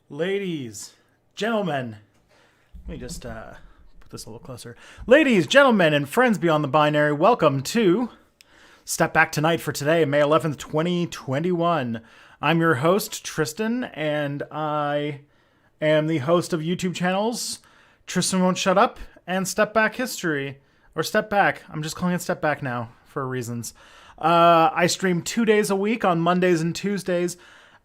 Ladies, gentlemen, let me just put this a little closer. Ladies, gentlemen, and friends beyond the binary, welcome to Step Back Tonight for today, May 11th, 2021. I'm your host, Tristan, and I am the host of YouTube channels Tristan Won't Shut Up and Step Back History, or Step Back. I'm just calling it Step Back now for reasons. I stream 2 days a week on Mondays and Tuesdays.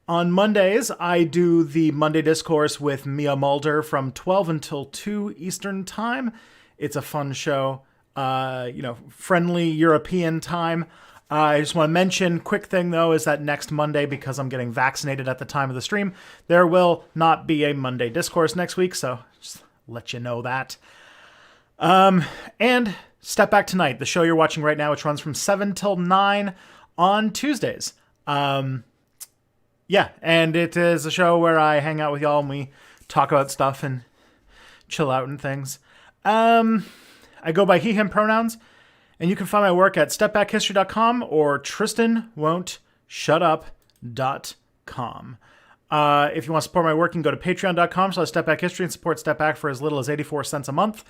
On Mondays, I do the Monday Discourse with Mia Mulder from 12 until 2 Eastern Time. It's a fun show, friendly European time. I just want to mention, quick thing though, is that next Monday, because I'm getting vaccinated at the time of the stream, there will not be a Monday Discourse next week, so just let you know that. And Step Back Tonight, the show you're watching right now, which runs from 7 till 9 on Tuesdays. Yeah, and it is a show where I hang out with y'all and we talk about stuff and chill out and things. I go by he, him pronouns, and you can find my work at stepbackhistory.com or tristanwon'tshutup.com. If you want to support my work, you can go to patreon.com/stepbackhistory and support Step Back for as little as 84 cents a month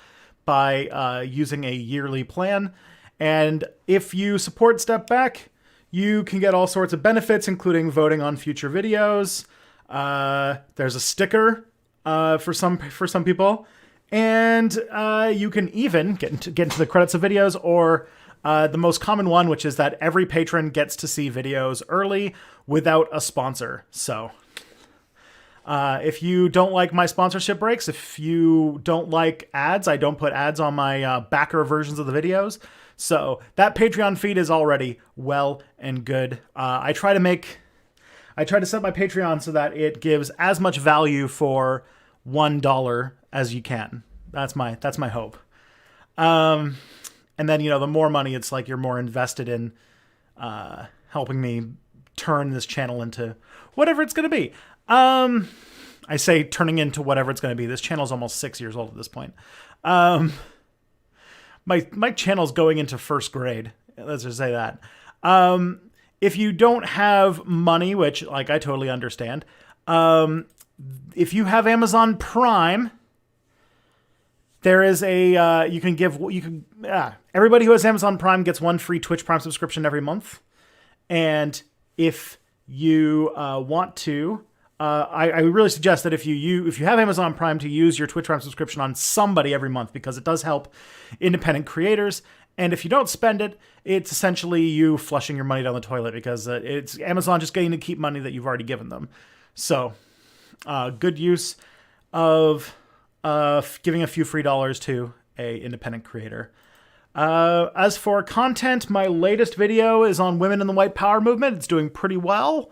by using a yearly plan. And if you support Step Back, you can get all sorts of benefits, including voting on future videos. There's a sticker for some people, and you can even get into the credits of videos, or the most common one, which is that every patron gets to see videos early without a sponsor. So if you don't like my sponsorship breaks, if you don't like ads, I don't put ads on my backer versions of the videos. So that Patreon feed is already well and good. I try to set my Patreon so that it gives as much value for $1 as you can. That's my hope. And then, the more money, it's like you're more invested in helping me turn this channel into whatever it's going to be. I say turning into whatever it's going to be. This channel's almost 6 years old at this point. My channel's going into first grade. Let's just say that. If you don't have money, which I totally understand, if you have Amazon Prime, there is everybody who has Amazon Prime gets one free Twitch Prime subscription every month. And if you want to, I really suggest that if you have Amazon Prime, to use your Twitch Prime subscription on somebody every month, because it does help independent creators. And if you don't spend it, it's essentially you flushing your money down the toilet, because it's Amazon just getting to keep money that you've already given them. So good use of giving a few free dollars to a independent creator. As for content, my latest video is on women in the white power movement. It's doing pretty well.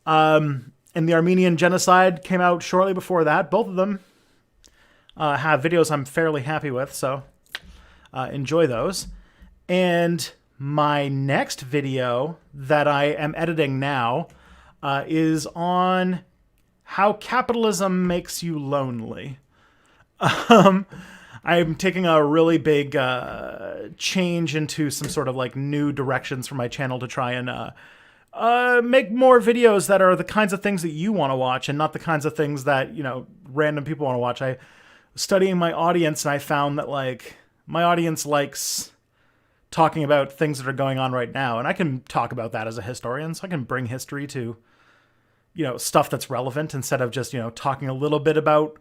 And the Armenian genocide came out shortly before that. Both of them have videos I'm fairly happy with, so enjoy those. And my next video that I am editing now is on how capitalism makes you lonely. I'm taking a really big change into some sort of new directions for my channel to try and make more videos that are the kinds of things that you want to watch, and not the kinds of things that, random people want to watch. I was studying my audience, and I found that my audience likes talking about things that are going on right now. And I can talk about that as a historian. So I can bring history to, stuff that's relevant, instead of just, talking a little bit about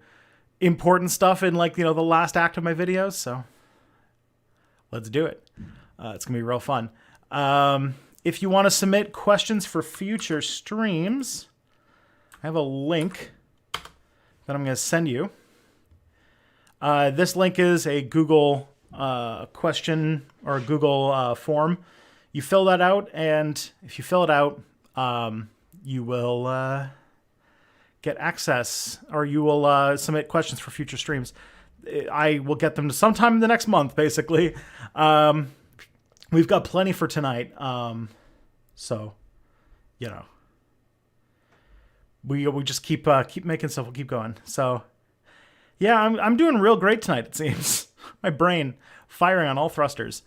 important stuff in the last act of my videos. So let's do it. It's going to be real fun. If you want to submit questions for future streams, I have a link that I'm going to send you. This link is a Google question, or a Google form. You fill that out, and if you fill it out, you will get access, or you will submit questions for future streams. I will get them sometime in the next month, basically. We've got plenty for tonight. So, we just keep making stuff. We'll keep going. So, yeah, I'm doing real great tonight, it seems. My brain firing on all thrusters.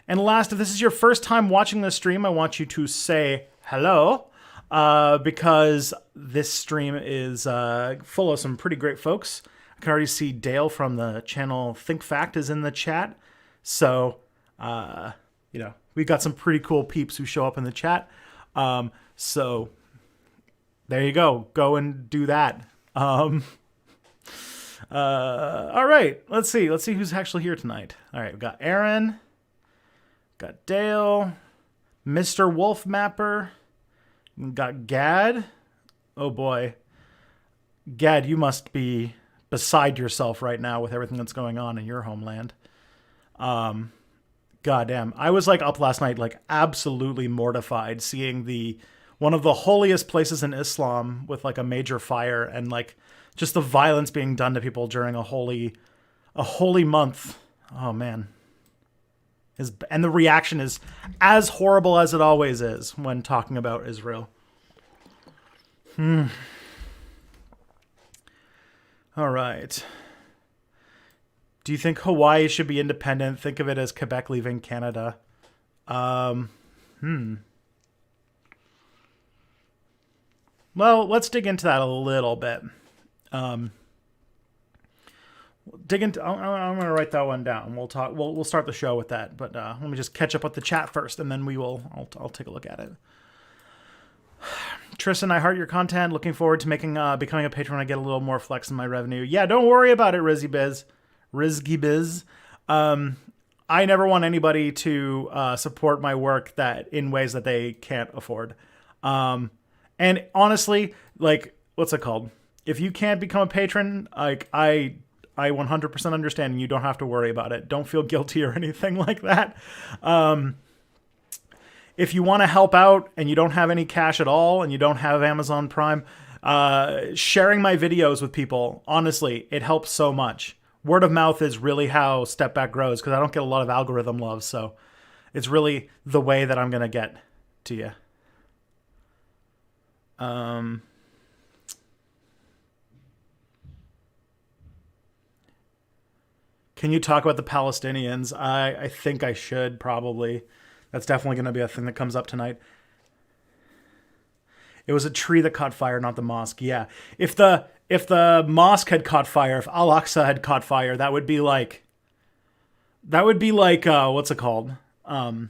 And last, if this is your first time watching this stream, I want you to say hello. because this stream is full of some pretty great folks. I can already see Dale from the channel Think Fact is in the chat. So, we've got some pretty cool peeps who show up in the chat. So there you go. Go and do that. All right. Let's see who's actually here tonight. All right. We've got Aaron, got Dale, Mr. Wolf Mapper, we've got Gad. Oh boy. Gad, you must be beside yourself right now with everything that's going on in your homeland. Goddamn. I was like up last night, like absolutely mortified seeing one of the holiest places in Islam with like a major fire and like just the violence being done to people during a holy month. Oh man. And the reaction is as horrible as it always is when talking about Israel. All right. Do you think Hawaii should be independent? Think of it as Quebec leaving Canada. Well, let's dig into that a little bit. I'm going to write that one down. We'll talk. We'll start the show with that. But let me just catch up with the chat first, and then I'll take a look at it. Tristan, I heart your content. Looking forward to becoming a patron when I get a little more flex in my revenue. Yeah, don't worry about it, Rizzy Biz. I never want anybody to support my work in ways that they can't afford. And honestly, like, what's it called? If you can't become a patron, like I 100% understand, and you don't have to worry about it. Don't feel guilty or anything like that. If you want to help out and you don't have any cash at all and you don't have Amazon Prime, sharing my videos with people, honestly, it helps so much. Word of mouth is really how Step Back grows, because I don't get a lot of algorithm love, so it's really the way that I'm going to get to you. Can you talk about the Palestinians? I think I should, probably. That's definitely going to be a thing that comes up tonight. It was a tree that caught fire, not the mosque. Yeah. If the mosque had caught fire, if Al-Aqsa had caught fire, that would be like what's it called? That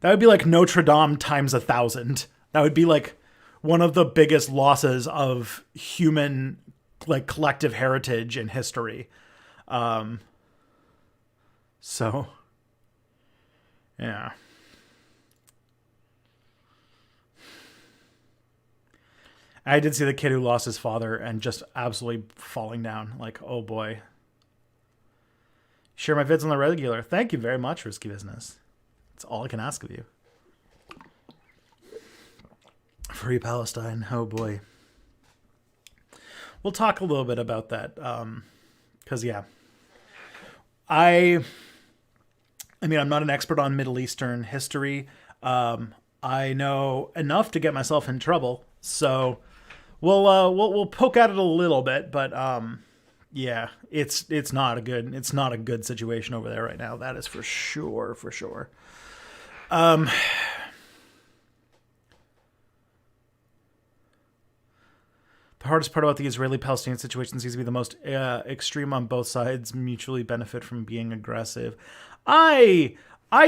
would be like Notre Dame times 1,000. That would be like one of the biggest losses of human, like, collective heritage in history. So, yeah. I did see the kid who lost his father and just absolutely falling down. Like, oh boy. Share my vids on the regular. Thank you very much, Risky Business. That's all I can ask of you. Free Palestine. Oh boy. We'll talk a little bit about that. Because, yeah. I mean, I'm not an expert on Middle Eastern history. I know enough to get myself in trouble. So we'll poke at it a little bit, but yeah, it's not a good situation over there right now. That is for sure. The hardest part about the Israeli-Palestinian situation seems to be the most extreme on both sides mutually benefit from being aggressive. I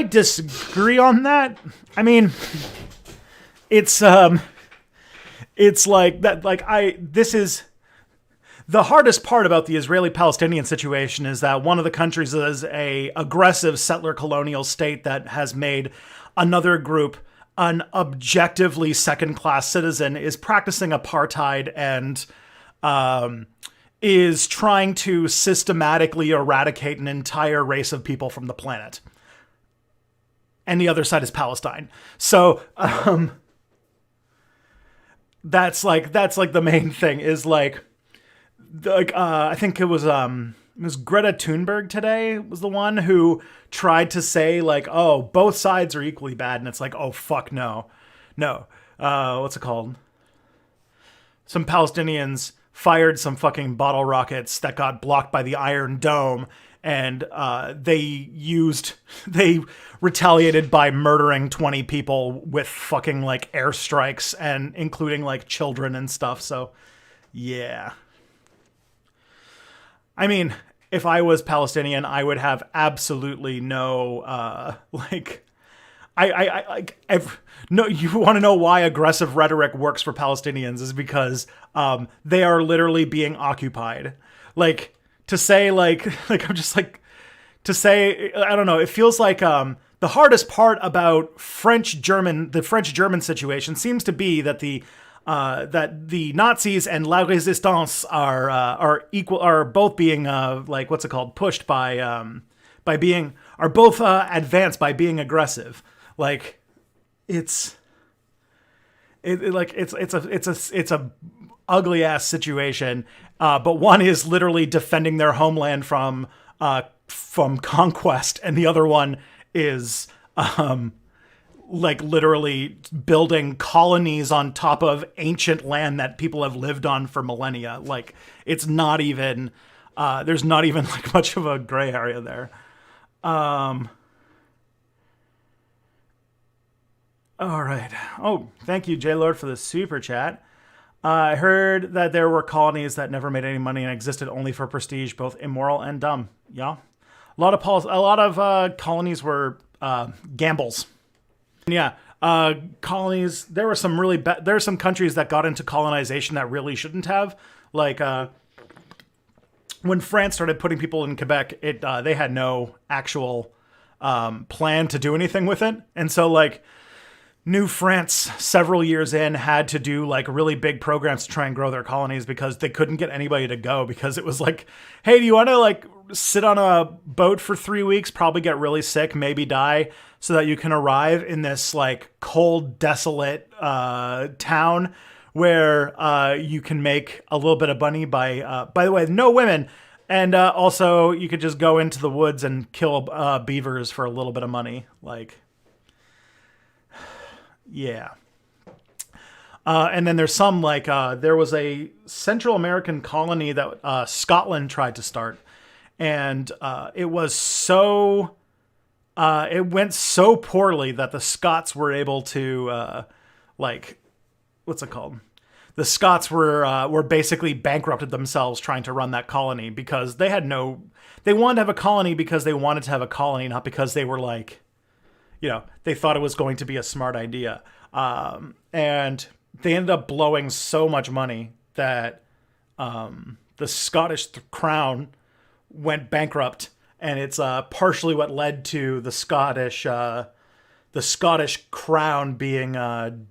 disagree on that. I mean, it's like that. This is the hardest part about the Israeli-Palestinian situation is that one of the countries is a aggressive settler colonial state that has made another group an objectively second-class citizen, is practicing apartheid and is trying to systematically eradicate an entire race of people from the planet. And the other side is Palestine. So that's like the main thing is like I think it was Greta Thunberg today was the one who tried to say like, oh, both sides are equally bad. And it's like, oh, fuck no. What's it called? Some Palestinians fired some fucking bottle rockets that got blocked by the Iron Dome. and they retaliated by murdering 20 people with fucking like airstrikes, and including like children and stuff. So yeah, I mean, if I was Palestinian, I would have absolutely no like no. You want to know why aggressive rhetoric works for Palestinians is because they are literally being occupied. Like to say like I'm just like to say I don't know. It feels like the hardest part about the French German situation seems to be that the Nazis and La Resistance are both being like what's it called, pushed by being are both advanced by being aggressive. Like it's a ugly ass situation. But one is literally defending their homeland from conquest, and the other one is like literally building colonies on top of ancient land that people have lived on for millennia. Like it's not even there's not even like much of a gray area there. All right. Oh, thank you, J Lord, for the super chat. I heard that there were colonies that never made any money and existed only for prestige, both immoral and dumb. Yeah, a lot of colonies were gambles. Yeah, colonies. There were some really there are some countries that got into colonization that really shouldn't have. Like when France started putting people in Quebec, they had no actual plan to do anything with it, and so like New France, several years in, had to do like really big programs to try and grow their colonies because they couldn't get anybody to go, because it was like, hey, do you want to like sit on a boat for 3 weeks, probably get really sick, maybe die, so that you can arrive in this like cold, desolate town where you can make a little bit of money by the way, no women. And also you could just go into the woods and kill beavers for a little bit of money. Like, yeah. And then there's some like there was a Central American colony that Scotland tried to start, and it went so poorly that the Scots were able to like what's it called? The Scots were basically bankrupted themselves trying to run that colony, because they wanted to have a colony because they wanted to have a colony, not because they were like, they thought it was going to be a smart idea. And they ended up blowing so much money that the Scottish crown went bankrupt, and it's partially what led to the Scottish crown being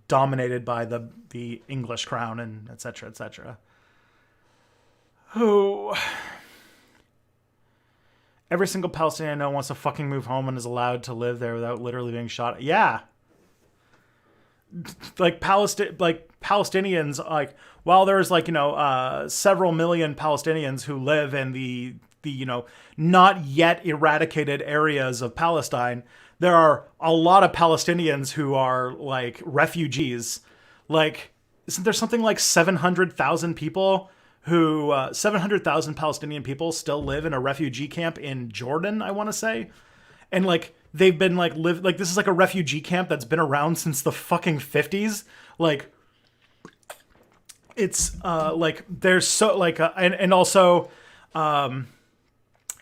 dominated by the English crown, and et cetera, et cetera. Oh. Every single Palestinian I know wants to fucking move home and is allowed to live there without literally being shot. Yeah. Like Palestinians, like, while there's like, several million Palestinians who live in the not yet eradicated areas of Palestine, there are a lot of Palestinians who are like refugees. Like, isn't there something like 700,000 people 700,000 Palestinian people still live in a refugee camp in Jordan, I want to say. And like, they've been like this is like a refugee camp that's been around since the fucking 50s. Like, it's like there's so like and also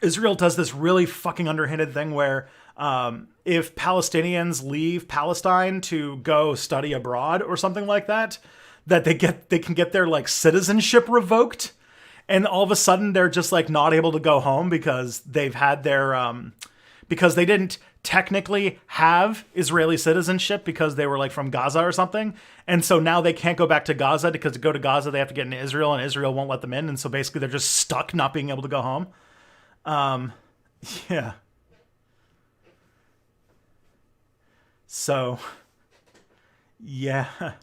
Israel does this really fucking underhanded thing where if Palestinians leave Palestine to go study abroad or something like that, that they can get their like citizenship revoked, and all of a sudden they're just like not able to go home because they've had their because they didn't technically have Israeli citizenship because they were like from Gaza or something, and so now they can't go back to Gaza, because to go to Gaza they have to get into Israel, and Israel won't let them in, and so basically they're just stuck not being able to go home. Yeah. So, yeah.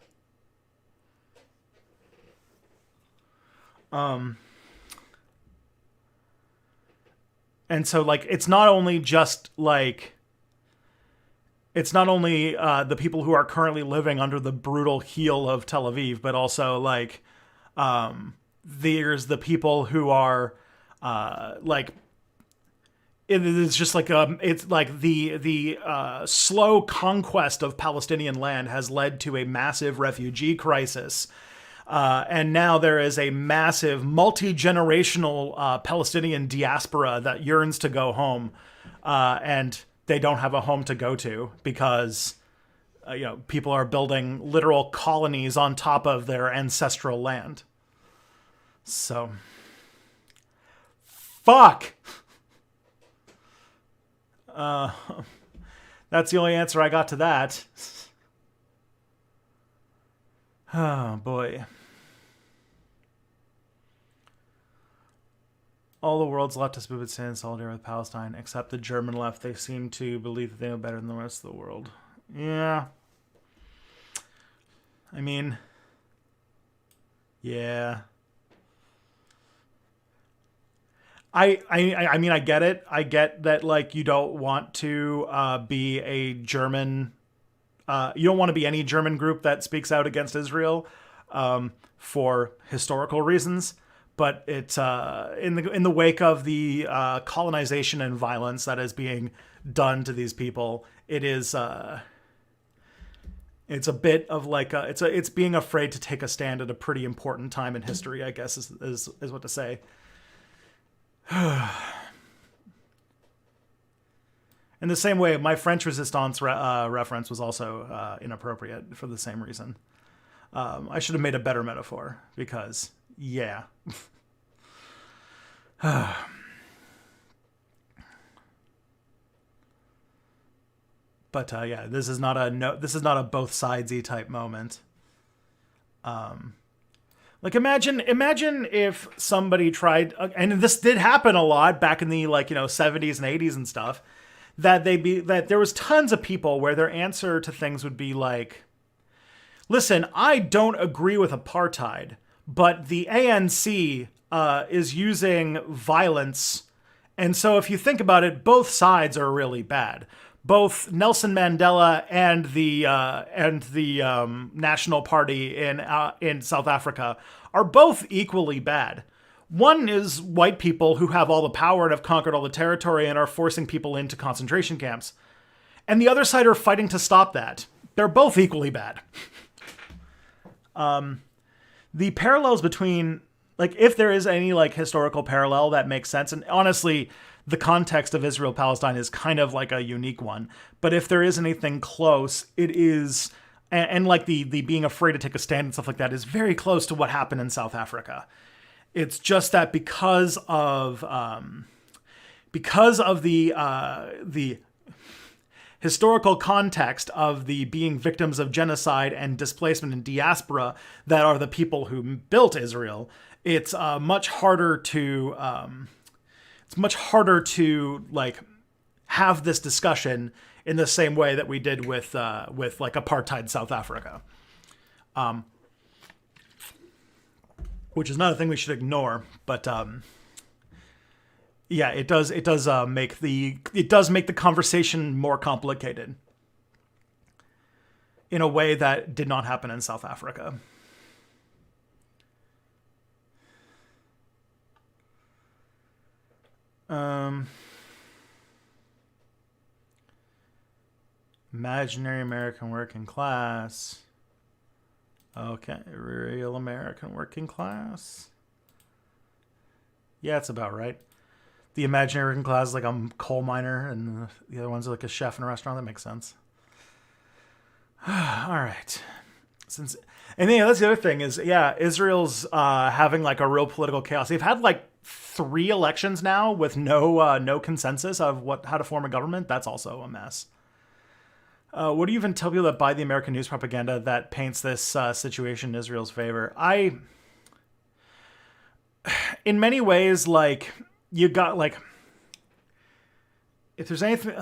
And so like, it's not only the people who are currently living under the brutal heel of Tel Aviv, but also like, there's the people who are, like it's just like it's like the slow conquest of Palestinian land has led to a massive refugee crisis. And now there is a massive multi-generational Palestinian diaspora that yearns to go home, and they don't have a home to go to because people are building literal colonies on top of their ancestral land. So, fuck. That's the only answer I got to that. Oh boy. All the world's left has moved in solidarity with Palestine, except the German left. They seem to believe that they know better than the rest of the world. Yeah. I mean, yeah. I mean, I get it. I get that, like, you don't want to be a German. You don't want to be any German group that speaks out against Israel for historical reasons. But it's in the wake of the colonization and violence that is being done to these people, it is it's a bit of like it's being afraid to take a stand at a pretty important time in history, I guess is what to say. In the same way, my French Resistance reference was also inappropriate for the same reason. I should have made a better metaphor because, yeah. But yeah, this is not a both sidesy type moment. Like imagine if somebody tried, and this did happen a lot back in the 70s and 80s and stuff, that there was tons of people where their answer to things would be like, listen, I don't agree with apartheid, but the ANC is using violence, and so if you think about it, both sides are really bad. Both Nelson Mandela and the National Party in South Africa are both equally bad. One is white people who have all the power and have conquered all the territory and are forcing people into concentration camps. And the other side are fighting to stop that. They're both equally bad. The parallels between, like, if there is any like historical parallel that makes sense, and honestly, the context of Israel-Palestine is kind of like a unique one. But if there is anything close, it is, and like the being afraid to take a stand and stuff like that is very close to what happened in South Africa. It's just that because of the historical context of the being victims of genocide and displacement and diaspora that are the people who built Israel, it's much harder to like have this discussion in the same way that we did with like apartheid South Africa, which is not a thing we should ignore. But yeah, it does make the conversation more complicated in a way that did not happen in South Africa. Imaginary American working class. Okay, real American working class. Yeah, it's about right. The imaginary working class is like a coal miner, and the other one's like a chef in a restaurant. That makes sense. All right. And yeah, that's the other thing is, yeah, Israel's having like a real political chaos. They've had like 3 elections now with no consensus of how to form a government. That's also a mess. What do you even tell people that buy the American news propaganda that paints this situation in Israel's favor? In many ways, like, you got, like, if there's anything,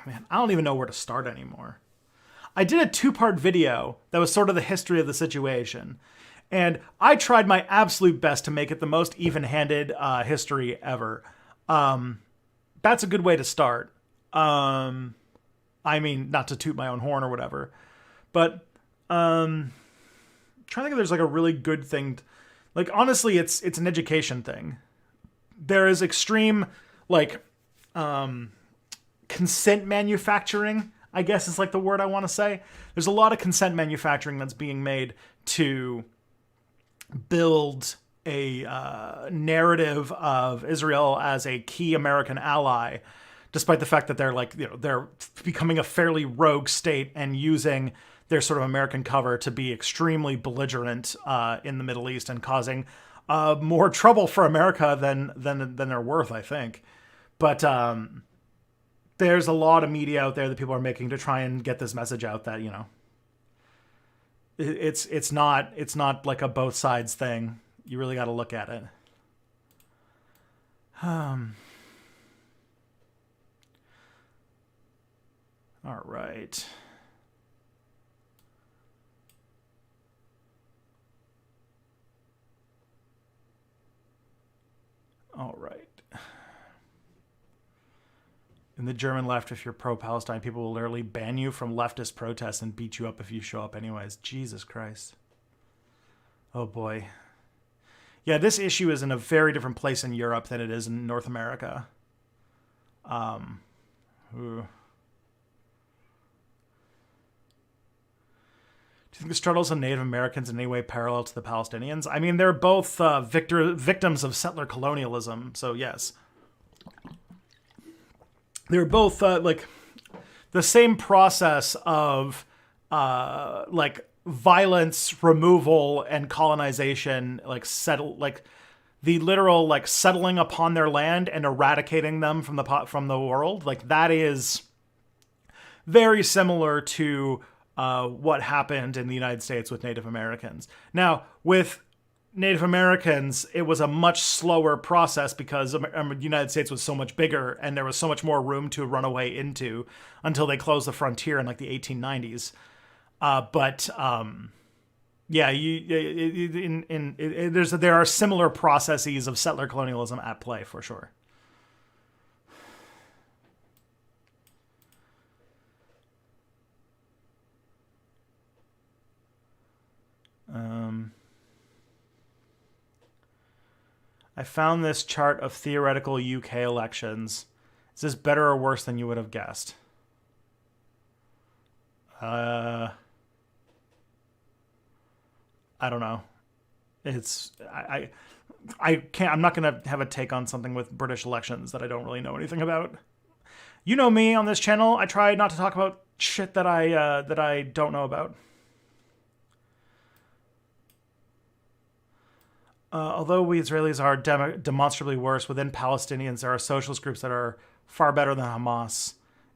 man, I don't even know where to start anymore. I did a 2-part video that was sort of the history of the situation, and I tried my absolute best to make it the most even-handed history ever. That's a good way to start. I mean, not to toot my own horn or whatever, but trying to think if there's like a really good thing. Like, honestly, it's an education thing. There is extreme, like, consent manufacturing, I guess is like the word I want to say. There's a lot of consent manufacturing that's being made to build a narrative of Israel as a key American ally, despite the fact that they're like, they're becoming a fairly rogue state and using their sort of American cover to be extremely belligerent in the Middle East and causing more trouble for America than they're worth, I think. But there's a lot of media out there that people are making to try and get this message out that, it's not like a both sides thing. You really got to look at it. All right. All right. In the German left, if you're pro-Palestine, people will literally ban you from leftist protests and beat you up if you show up anyways. Jesus Christ. Oh boy. Yeah, this issue is in a very different place in Europe than it is in North America. Ooh. Do you think the struggles of Native Americans in any way parallel to the Palestinians? I mean, they're both victims of settler colonialism, so yes. They're both like the same process of like violence removal and colonization, like the literal like settling upon their land and eradicating them from the world. Like that is very similar to what happened in the United States with Native Americans. Now, with Native Americans, it was a much slower process because the United States was so much bigger and there was so much more room to run away into until they closed the frontier in like the 1890s. Yeah, there are similar processes of settler colonialism at play for sure. I found this chart of theoretical UK elections. Is this better or worse than you would have guessed? I don't know. I can't. I'm not gonna have a take on something with British elections that I don't really know anything about. You know me on this channel. I try not to talk about shit that I don't know about. Although we Israelis are demonstrably worse, within Palestinians there are socialist groups that are far better than Hamas.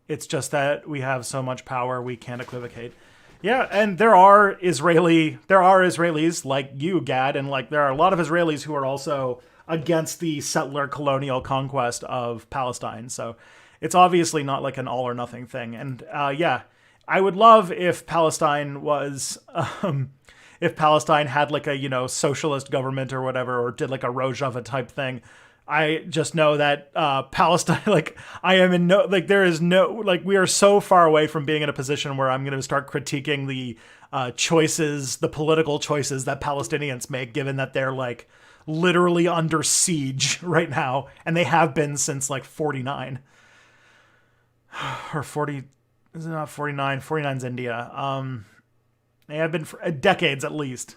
It's just that we have so much power we can't equivocate. Yeah, and there are Israelis like you, Gad, and like there are a lot of Israelis who are also against the settler colonial conquest of Palestine. So it's obviously not like an all or nothing thing. And yeah, I would love if Palestine was if Palestine had like a socialist government or whatever, or did like a Rojava type thing. I just know that Palestine, like I am in no, like there is no, like we are so far away from being in a position where I'm going to start critiquing the choices, the political choices that Palestinians make, given that they're like literally under siege right now. And they have been since like 49 or 40, is it not 49? 49's India. They have been for decades at least.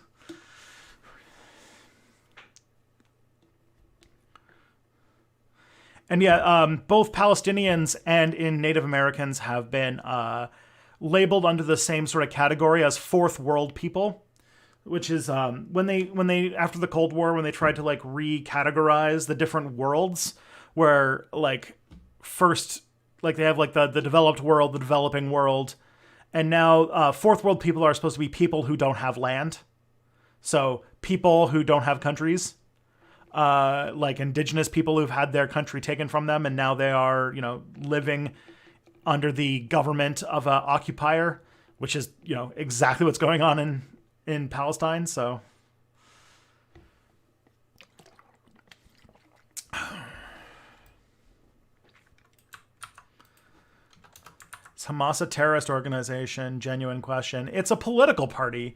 And yeah, both Palestinians and in Native Americans have been labeled under the same sort of category as fourth world people, which is when they after the Cold War, when they tried to like recategorize the different worlds, where like first like they have like the developed world, the developing world, and now fourth world people are supposed to be people who don't have land, so people who don't have countries. Like indigenous people who've had their country taken from them and now they are, living under the government of an occupier, which is, exactly what's going on in Palestine. So is Hamas a terrorist organization? Genuine question. It's a political party.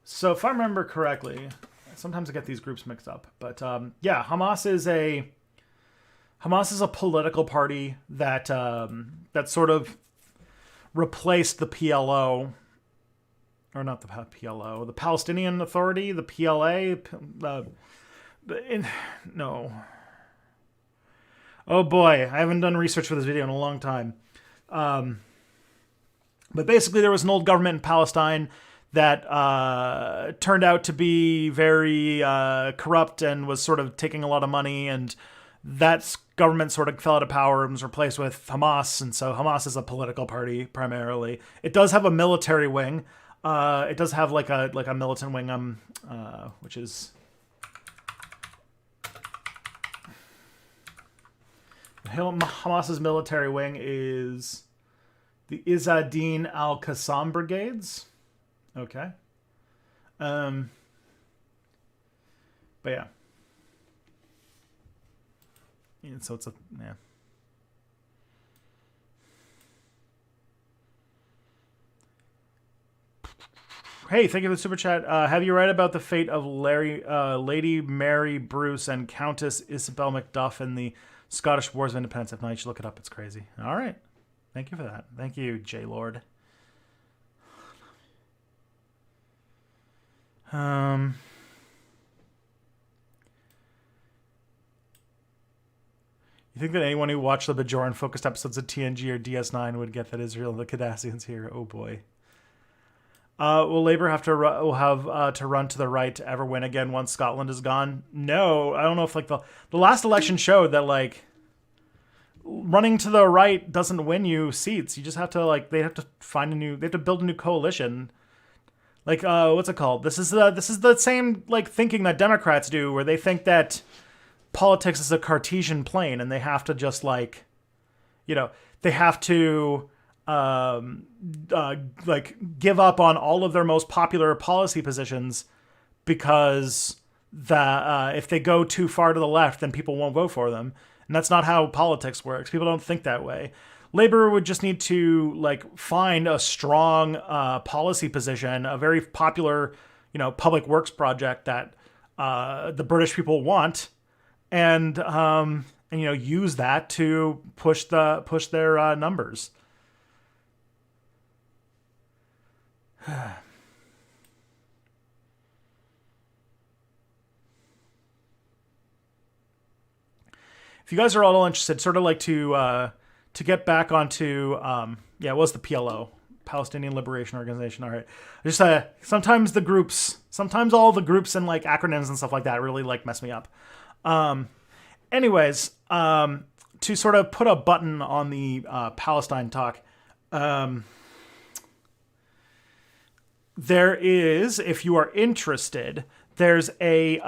So if I remember correctly, I Sometimes I get these groups mixed up. But yeah, Hamas is a political party that that sort of replaced the PLO, or not the PLO, the Palestinian Authority, the PLA. No. Oh boy, I haven't done research for this video in a long time. But basically, there was an old government in Palestine that turned out to be very corrupt and was sort of taking a lot of money, and that government sort of fell out of power and was replaced with Hamas, and so Hamas is a political party primarily. It does have a military wing. It does have like a militant wing, which is Hamas's military wing is the Izzadin al-Qassam Brigades. Okay. But yeah. And so it's a, yeah. Hey, thank you for the super chat. Have you read about the fate of Lady Mary Bruce and Countess Isabel Macduff in the Scottish Wars of Independence? If not, you should look it up. It's crazy. All right. Thank you for that. Thank you, J-Lord. You think that anyone who watched the Bajoran-focused episodes of TNG or DS9 would get that Israel and the Cardassians here? Oh boy. Will Labour have to run to the right to ever win again once Scotland is gone? No, I don't know if like the last election showed that like running to the right doesn't win you seats. You just have to they have to build a new coalition. Like what's it called? This is the same like thinking that Democrats do, where they think that politics is a Cartesian plane and they have to just they have to give up on all of their most popular policy positions because if they go too far to the left, then people won't vote for them. And that's not how politics works. People don't think that way. Labour would just need to find a strong policy position, a very popular, public works project that the British people want, and use that to push their numbers. If you guys are all interested, sort of like to get back onto, it was the PLO, Palestinian Liberation Organization. All right. Just sometimes all the groups and acronyms and stuff like that really mess me up. Anyways, to sort of put a button on the Palestine talk, there is, if you are interested, there's a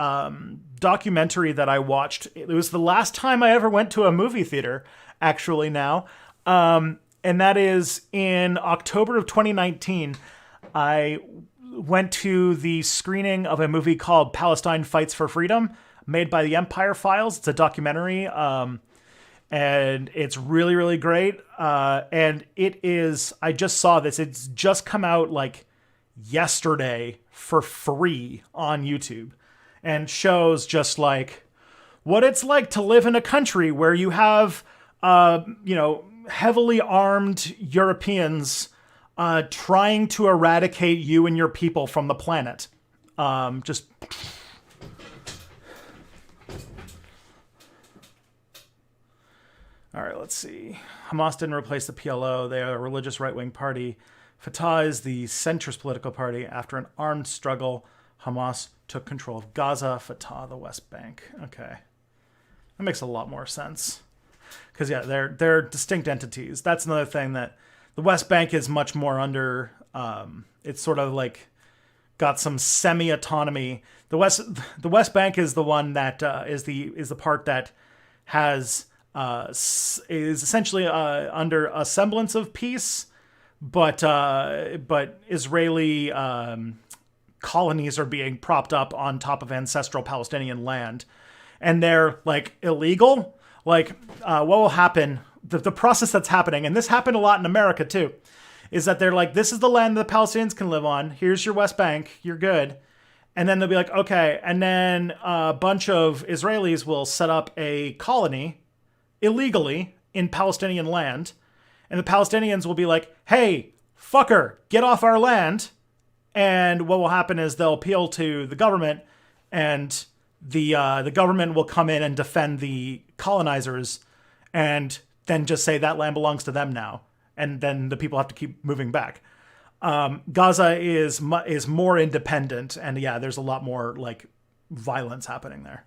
documentary that I watched. It was the last time I ever went to a movie theater, actually now. And that is in October of 2019. I went to the screening of a movie called Palestine Fights for Freedom, made by the Empire Files. It's a documentary. And it's really, really great. And it is, I just saw this. It's just come out yesterday for free on YouTube, and shows just what it's like to live in a country where you have, heavily armed Europeans trying to eradicate you and your people from the planet. All right, let's see. Hamas didn't replace the PLO. They are a religious right-wing party. Fatah is the centrist political party. After an armed struggle, Hamas took control of Gaza, Fatah the West Bank. Okay. That makes a lot more sense. Because, yeah, they're distinct entities. That's another thing, that the West Bank is much more under, it's sort of got some semi-autonomy. The West Bank is the one that is the part that is essentially under a semblance of peace, but Israeli colonies are being propped up on top of ancestral Palestinian land, and they're illegal. What will happen? The process that's happening, and this happened a lot in America too, is that they're this is the land that the Palestinians can live on. Here's your West Bank. You're good. And then they'll be like, okay. And then a bunch of Israelis will set up a colony illegally in Palestinian land. And the Palestinians will be like, hey, fucker, get off our land. And what will happen is they'll appeal to the government, and the government will come in and defend the colonizers, and then just say that land belongs to them now. And then the people have to keep moving back. Gaza is more independent, and yeah, there's a lot more like violence happening there.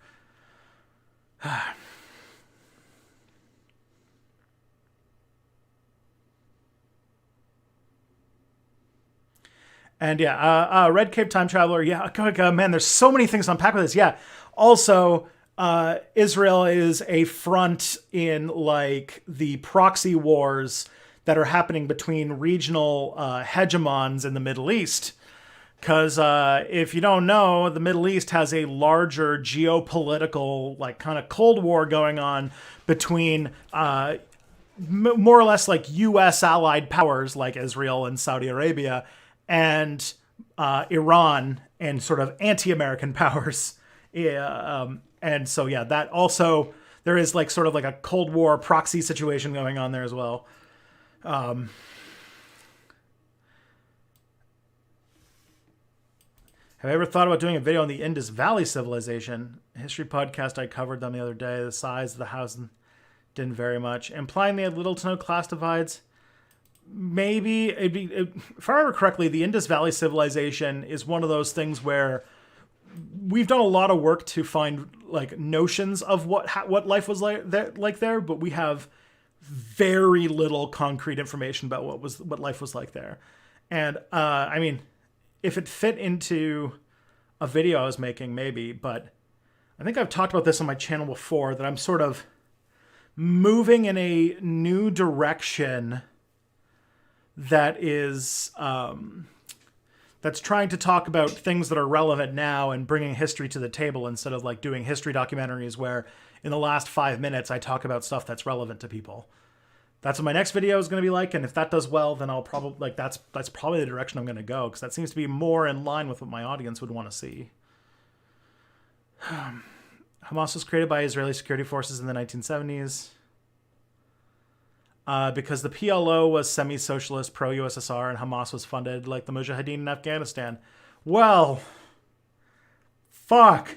And yeah, Red Cape Time Traveler. Yeah, man, there's so many things to unpack with this. Yeah. Also, Israel is a front in like the proxy wars that are happening between regional hegemons in the Middle East. Because if you don't know, the Middle East has a larger geopolitical, like kind of Cold War going on between more or less like U.S. allied powers like Israel and Saudi Arabia, and Iran and sort of anti-American powers. And so, yeah, that also, there is like sort of like a Cold War proxy situation going on there as well. Have I ever thought about doing a video on the Indus Valley civilization? History podcast, I covered them the other day. The size of the house didn't vary much. Implying they had little to no class divides. Maybe if I remember correctly, the Indus Valley civilization is one of those things where we've done a lot of work to find like notions of what life was like there, but we have very little concrete information about what life was like there. And I mean, if it fit into a video I was making, maybe, but I think I've talked about this on my channel before, that I'm sort of moving in a new direction that is that's trying to talk about things that are relevant now and bringing history to the table, instead of like doing history documentaries where in the last 5 minutes I talk about stuff that's relevant to people. That's what my next video is going to be like, and if that does well, then I'll probably like that's probably the direction I'm going to go, because that seems to be more in line with what my audience would want to see. Hamas was created by Israeli security forces in the 1970s. Because the PLO was semi-socialist, pro-USSR, and Hamas was funded like the Mujahideen in Afghanistan. Well, fuck.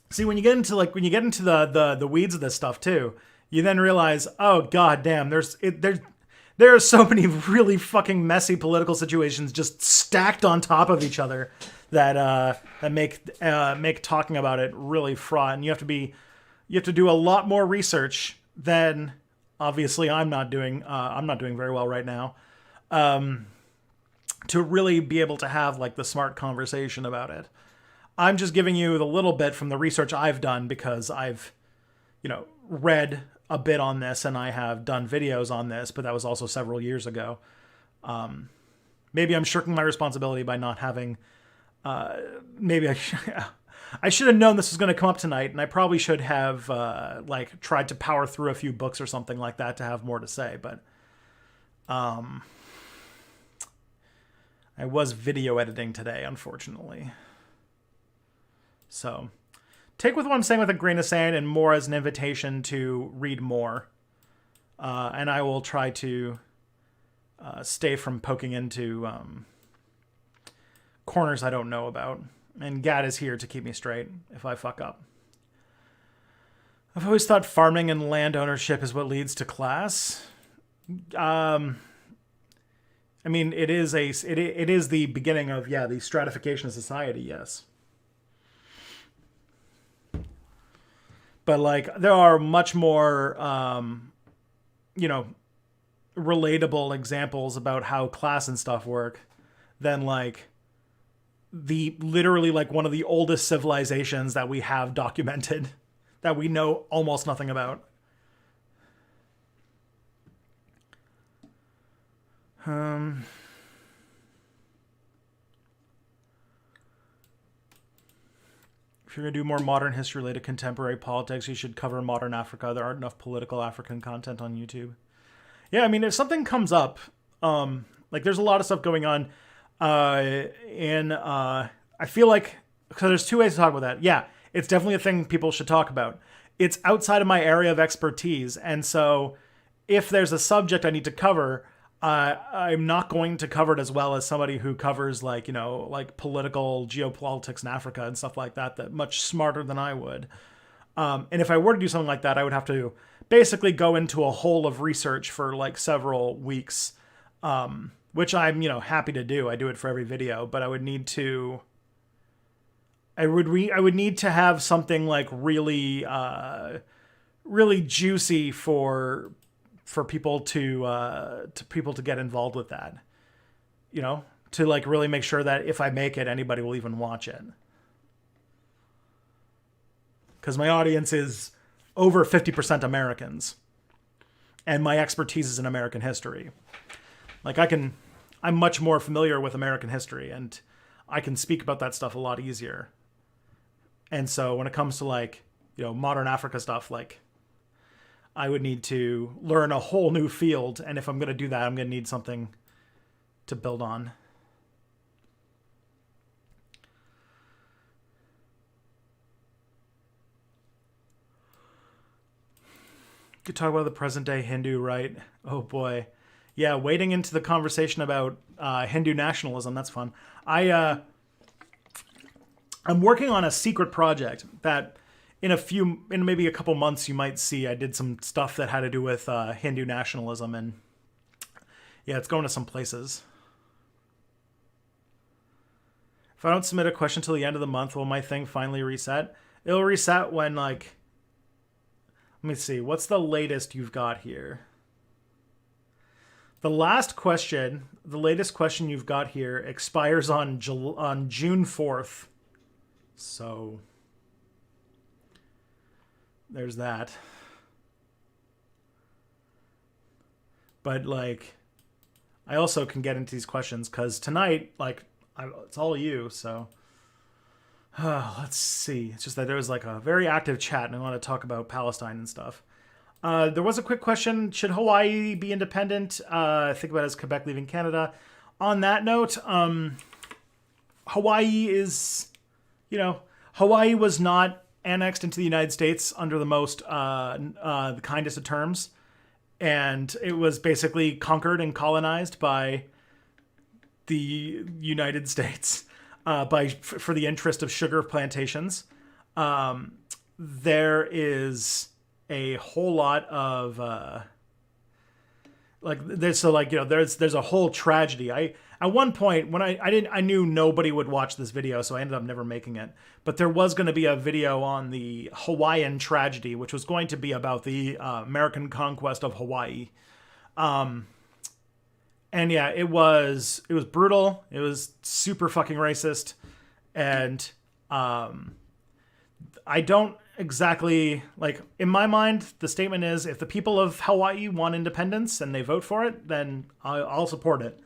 See, when you get into the weeds of this stuff too, you then realize, oh god damn, there are so many really fucking messy political situations just stacked on top of each other that make talking about it really fraught, and you have to do a lot more research. Then obviously I'm not doing very well right now, to really be able to have like the smart conversation about it. I'm just giving you the little bit from the research I've done, because I've, read a bit on this and I have done videos on this, but that was also several years ago. Maybe I'm shirking my responsibility by not having, maybe I should have known this was going to come up tonight, and I probably should have tried to power through a few books or something like that to have more to say. But I was video editing today, unfortunately. So take with what I'm saying with a grain of sand, and more as an invitation to read more. And I will try to stay from poking into corners I don't know about. And Gad is here to keep me straight if I fuck up. I've always thought farming and land ownership is what leads to class. I mean, it is the beginning of, the stratification of society, yes. But like, there are much more, relatable examples about how class and stuff work than like literally like one of the oldest civilizations that we have documented that we know almost nothing about. If you're going to do more modern history related contemporary politics, you should cover modern Africa. There aren't enough political African content on YouTube. Yeah, I mean, if something comes up, like there's a lot of stuff going on. And I feel like, so there's two ways to talk about that. Yeah, it's definitely a thing people should talk about. It's outside of my area of expertise, and so if there's a subject I need to cover, I'm not going to cover it as well as somebody who covers like, like political geopolitics in Africa and stuff like that, that much smarter than I would. And if I were to do something like that, I would have to basically go into a hole of research for like several weeks, which I'm, happy to do. I do it for every video, but I would need to, I would need to have something like really, really juicy for people to people to get involved with that, to like really make sure that if I make it, anybody will even watch it. Because my audience is over 50% Americans, and my expertise is in American history. Like I'm much more familiar with American history, and I can speak about that stuff a lot easier. And so when it comes to like, modern Africa stuff, like I would need to learn a whole new field. And if I'm going to do that, I'm going to need something to build on. Could talk about the present day Hindu, right? Oh boy. Yeah, wading into the conversation about Hindu nationalism, that's fun. I'm working on a secret project that in maybe a couple months you might see. I did some stuff that had to do with Hindu nationalism, and yeah, it's going to some places. If I don't submit a question till the end of the month, will my thing finally reset? It'll reset when like, let me see, what's the latest you've got here? The latest question you've got here expires on June 4th. So there's that. But like, I also can get into these questions because tonight, like, it's all you. So let's see. It's just that there was like a very active chat, and I want to talk about Palestine and stuff. There was a quick question: should Hawaii be independent? Think about it as Quebec leaving Canada. On that note, Hawaii is, Hawaii was not annexed into the United States under the most the kindest of terms, and it was basically conquered and colonized by the United States for the interest of sugar plantations. There is a whole lot of there's a whole tragedy. At one point when I knew nobody would watch this video, so I ended up never making it. But there was going to be a video on the Hawaiian tragedy, which was going to be about the American conquest of Hawaii. And yeah, it was brutal. It was super fucking racist, and I don't exactly, like, in my mind, the statement is, if the people of Hawaii want independence and they vote for it, then I'll support it.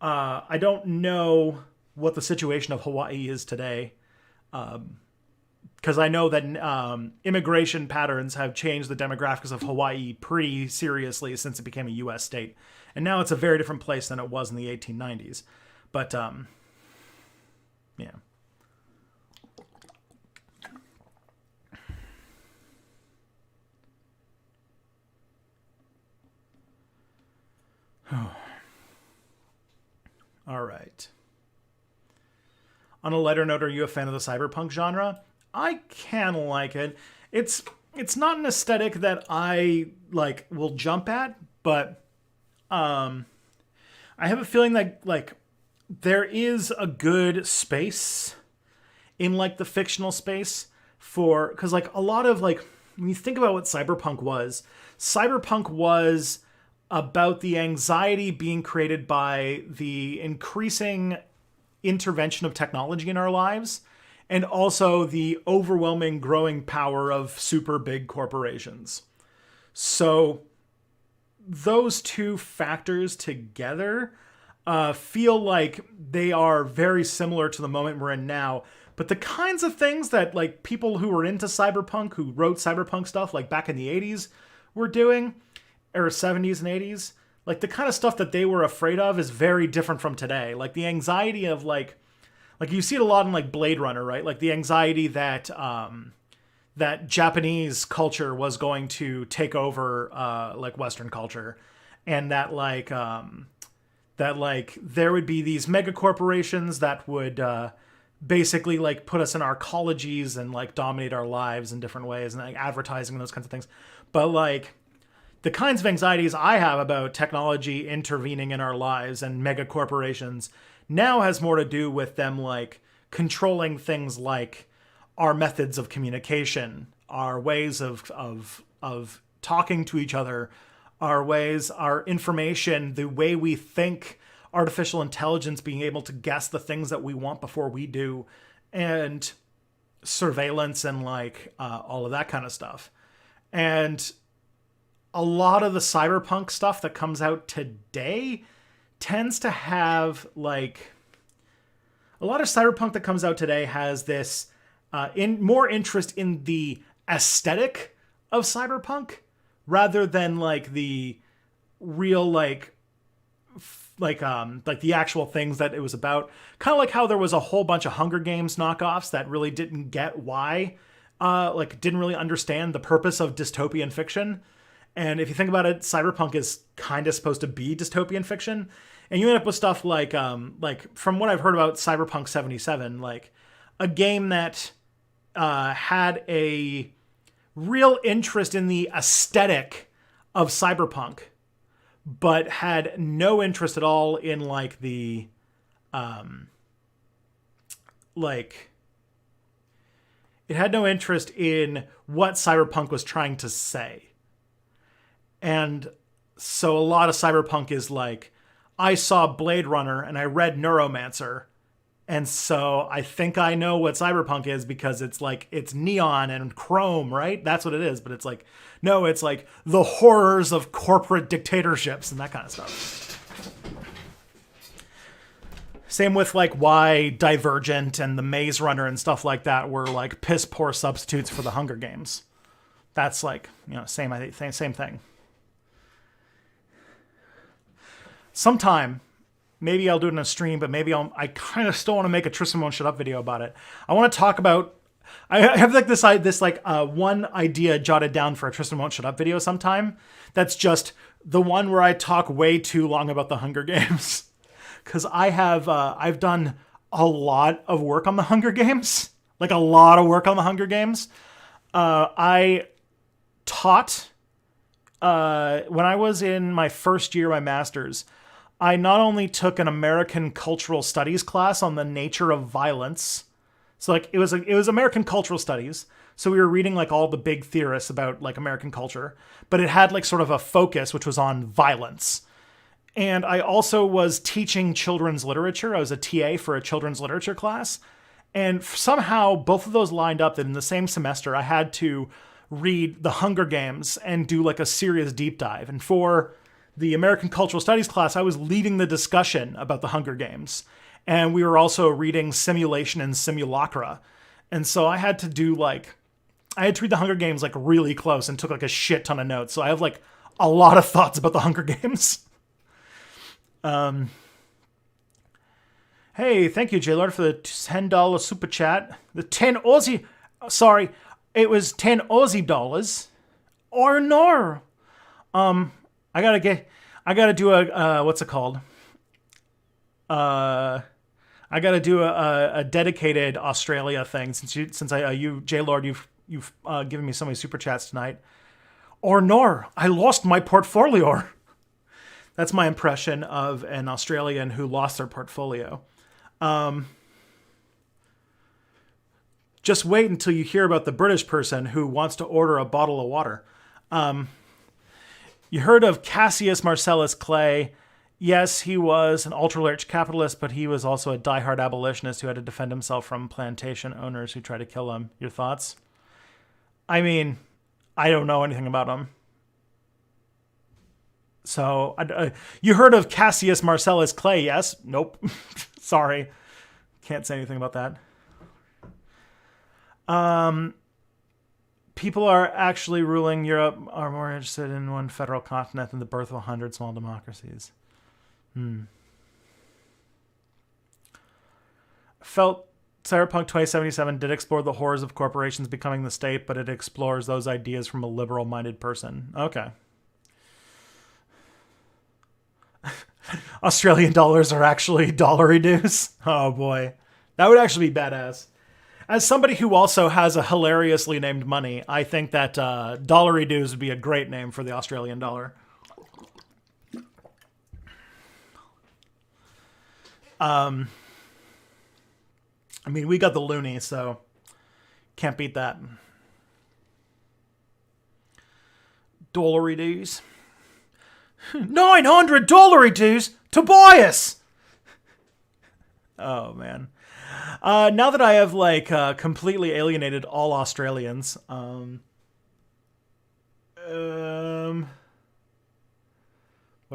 I don't know what the situation of Hawaii is today, because I know that immigration patterns have changed the demographics of Hawaii pretty seriously since it became a U.S. state. And now it's a very different place than it was in the 1890s. But, yeah. All right. On a lighter note, are you a fan of the cyberpunk genre? I can like it. It's not an aesthetic that I like will jump at, but I have a feeling that like there is a good space in like the fictional space for, because like a lot of like when you think about what cyberpunk was about the anxiety being created by the increasing intervention of technology in our lives, and also the overwhelming growing power of super big corporations. So those two factors together feel like they are very similar to the moment we're in now. But the kinds of things that like people who were into cyberpunk, who wrote cyberpunk stuff like back in the 80s were doing, or 70s and 80s, like the kind of stuff that they were afraid of is very different from today. Like the anxiety of like you see it a lot in like Blade Runner, right? Like the anxiety that that Japanese culture was going to take over like Western culture, and that like there would be these mega corporations that would basically like put us in our colleges and like dominate our lives in different ways, and like advertising and those kinds of things. But like the kinds of anxieties I have about technology intervening in our lives and mega corporations now has more to do with them like controlling things like our methods of communication, our ways of talking to each other, our information, the way we think, artificial intelligence being able to guess the things that we want before we do, and surveillance and like all of that kind of stuff. And a lot of the cyberpunk stuff that comes out today tends to have like a lot of cyberpunk that comes out today has this more interest in the aesthetic of cyberpunk rather than like the real like the actual things that it was about. Kind of like how there was a whole bunch of Hunger Games knockoffs that really didn't get why, like didn't really understand the purpose of dystopian fiction. And if you think about it, cyberpunk is kind of supposed to be dystopian fiction. And you end up with stuff like from what I've heard about Cyberpunk 77, like a game that had a real interest in the aesthetic of cyberpunk, but had no interest at all in like the like it had no interest in what cyberpunk was trying to say. And so a lot of cyberpunk is like, I saw Blade Runner and I read Neuromancer, and so I think I know what cyberpunk is because it's like, it's neon and chrome, right? That's what it is. But it's like, no, it's like the horrors of corporate dictatorships and that kind of stuff. Same with like why Divergent and the Maze Runner and stuff like that were like piss poor substitutes for the Hunger Games. That's like, same thing. Sometime, maybe I'll do it in a stream, but maybe I kind of still want to make a Tristan Won't Shut Up video about it. I want to talk about, I have like this one idea jotted down for a Tristan Won't Shut Up video sometime. That's just the one where I talk way too long about the Hunger Games. Cause I've done a lot of work on the Hunger Games, like a lot of work on the Hunger Games. I taught, when I was in my first year, my master's, I not only took an American cultural studies class on the nature of violence. So like it was American cultural studies. So we were reading like all the big theorists about like American culture, but it had like sort of a focus, which was on violence. And I also was teaching children's literature. I was a TA for a children's literature class. And somehow both of those lined up that in the same semester, I had to read The Hunger Games and do like a serious deep dive. And for the American Cultural Studies class, I was leading the discussion about the Hunger Games. And we were also reading Simulation and Simulacra. And so I had to read the Hunger Games like really close and took like a shit ton of notes. So I have like a lot of thoughts about the Hunger Games. Hey, thank you, J-Lord, for the $10 super chat. The 10 Aussie, sorry, it was 10 Aussie dollars. Or no. I gotta do a, what's it called? I gotta do a dedicated Australia thing since you J-Lord, you've given me so many super chats tonight. Or nor, I lost my portfolio. That's my impression of an Australian who lost their portfolio. Just wait until you hear about the British person who wants to order a bottle of water. You heard of Cassius Marcellus Clay. Yes, he was an ultra-rich capitalist, but he was also a diehard abolitionist who had to defend himself from plantation owners who tried to kill him. Your thoughts? I mean, I don't know anything about him. So, you heard of Cassius Marcellus Clay, yes? Nope. Sorry. Can't say anything about that. People are actually ruling Europe are more interested in one federal continent than the birth of 100 small democracies. Felt Cyberpunk 2077 did explore the horrors of corporations becoming the state, but it explores those ideas from a liberal-minded person. Okay. Australian dollars are actually dollary dues? Oh boy. That would actually be badass. As somebody who also has a hilariously named money, I think that dollary dues would be a great name for the Australian dollar. I mean, we got the loonie, so can't beat that. Dollary dues. 900 dollary dues? Tobias! Oh, man. Now that I have, like, completely alienated all Australians, what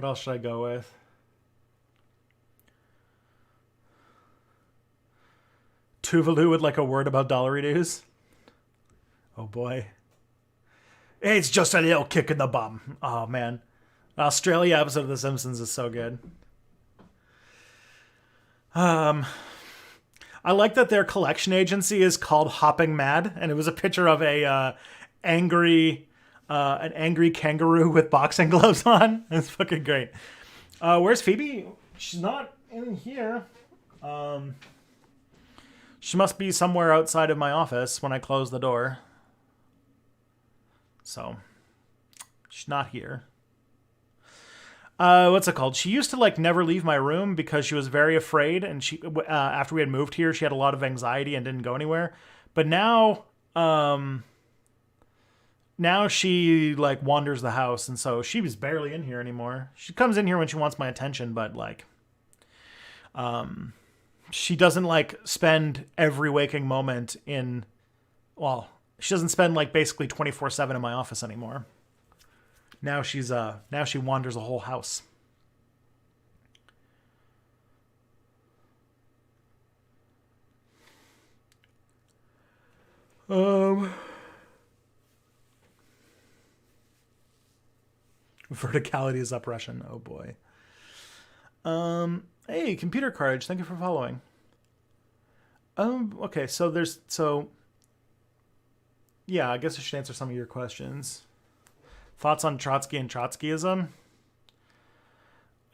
else should I go with? Tuvalu would like a word about dollary dues? Oh, boy. It's just a little kick in the bum. Oh, man. The Australia episode of The Simpsons is so good. I like that their collection agency is called Hopping Mad, and it was a picture of a an angry kangaroo with boxing gloves on. It's fucking great. Where's Phoebe? She's not in here. She must be somewhere outside of my office when I close the door. So, she's not here. What's it called? She used to like never leave my room because she was very afraid, and she after we had moved here, she had a lot of anxiety and didn't go anywhere. But now she like wanders the house, and so she was barely in here anymore. She comes in here when she wants my attention, but like she doesn't like spend every waking moment in, well, she doesn't spend like basically 24/7 in my office anymore. Now she wanders a whole house. Verticality is oppression. Oh boy. Hey, Computer Courage, thank you for following. Okay, yeah, I guess I should answer some of your questions. Thoughts on Trotsky and Trotskyism?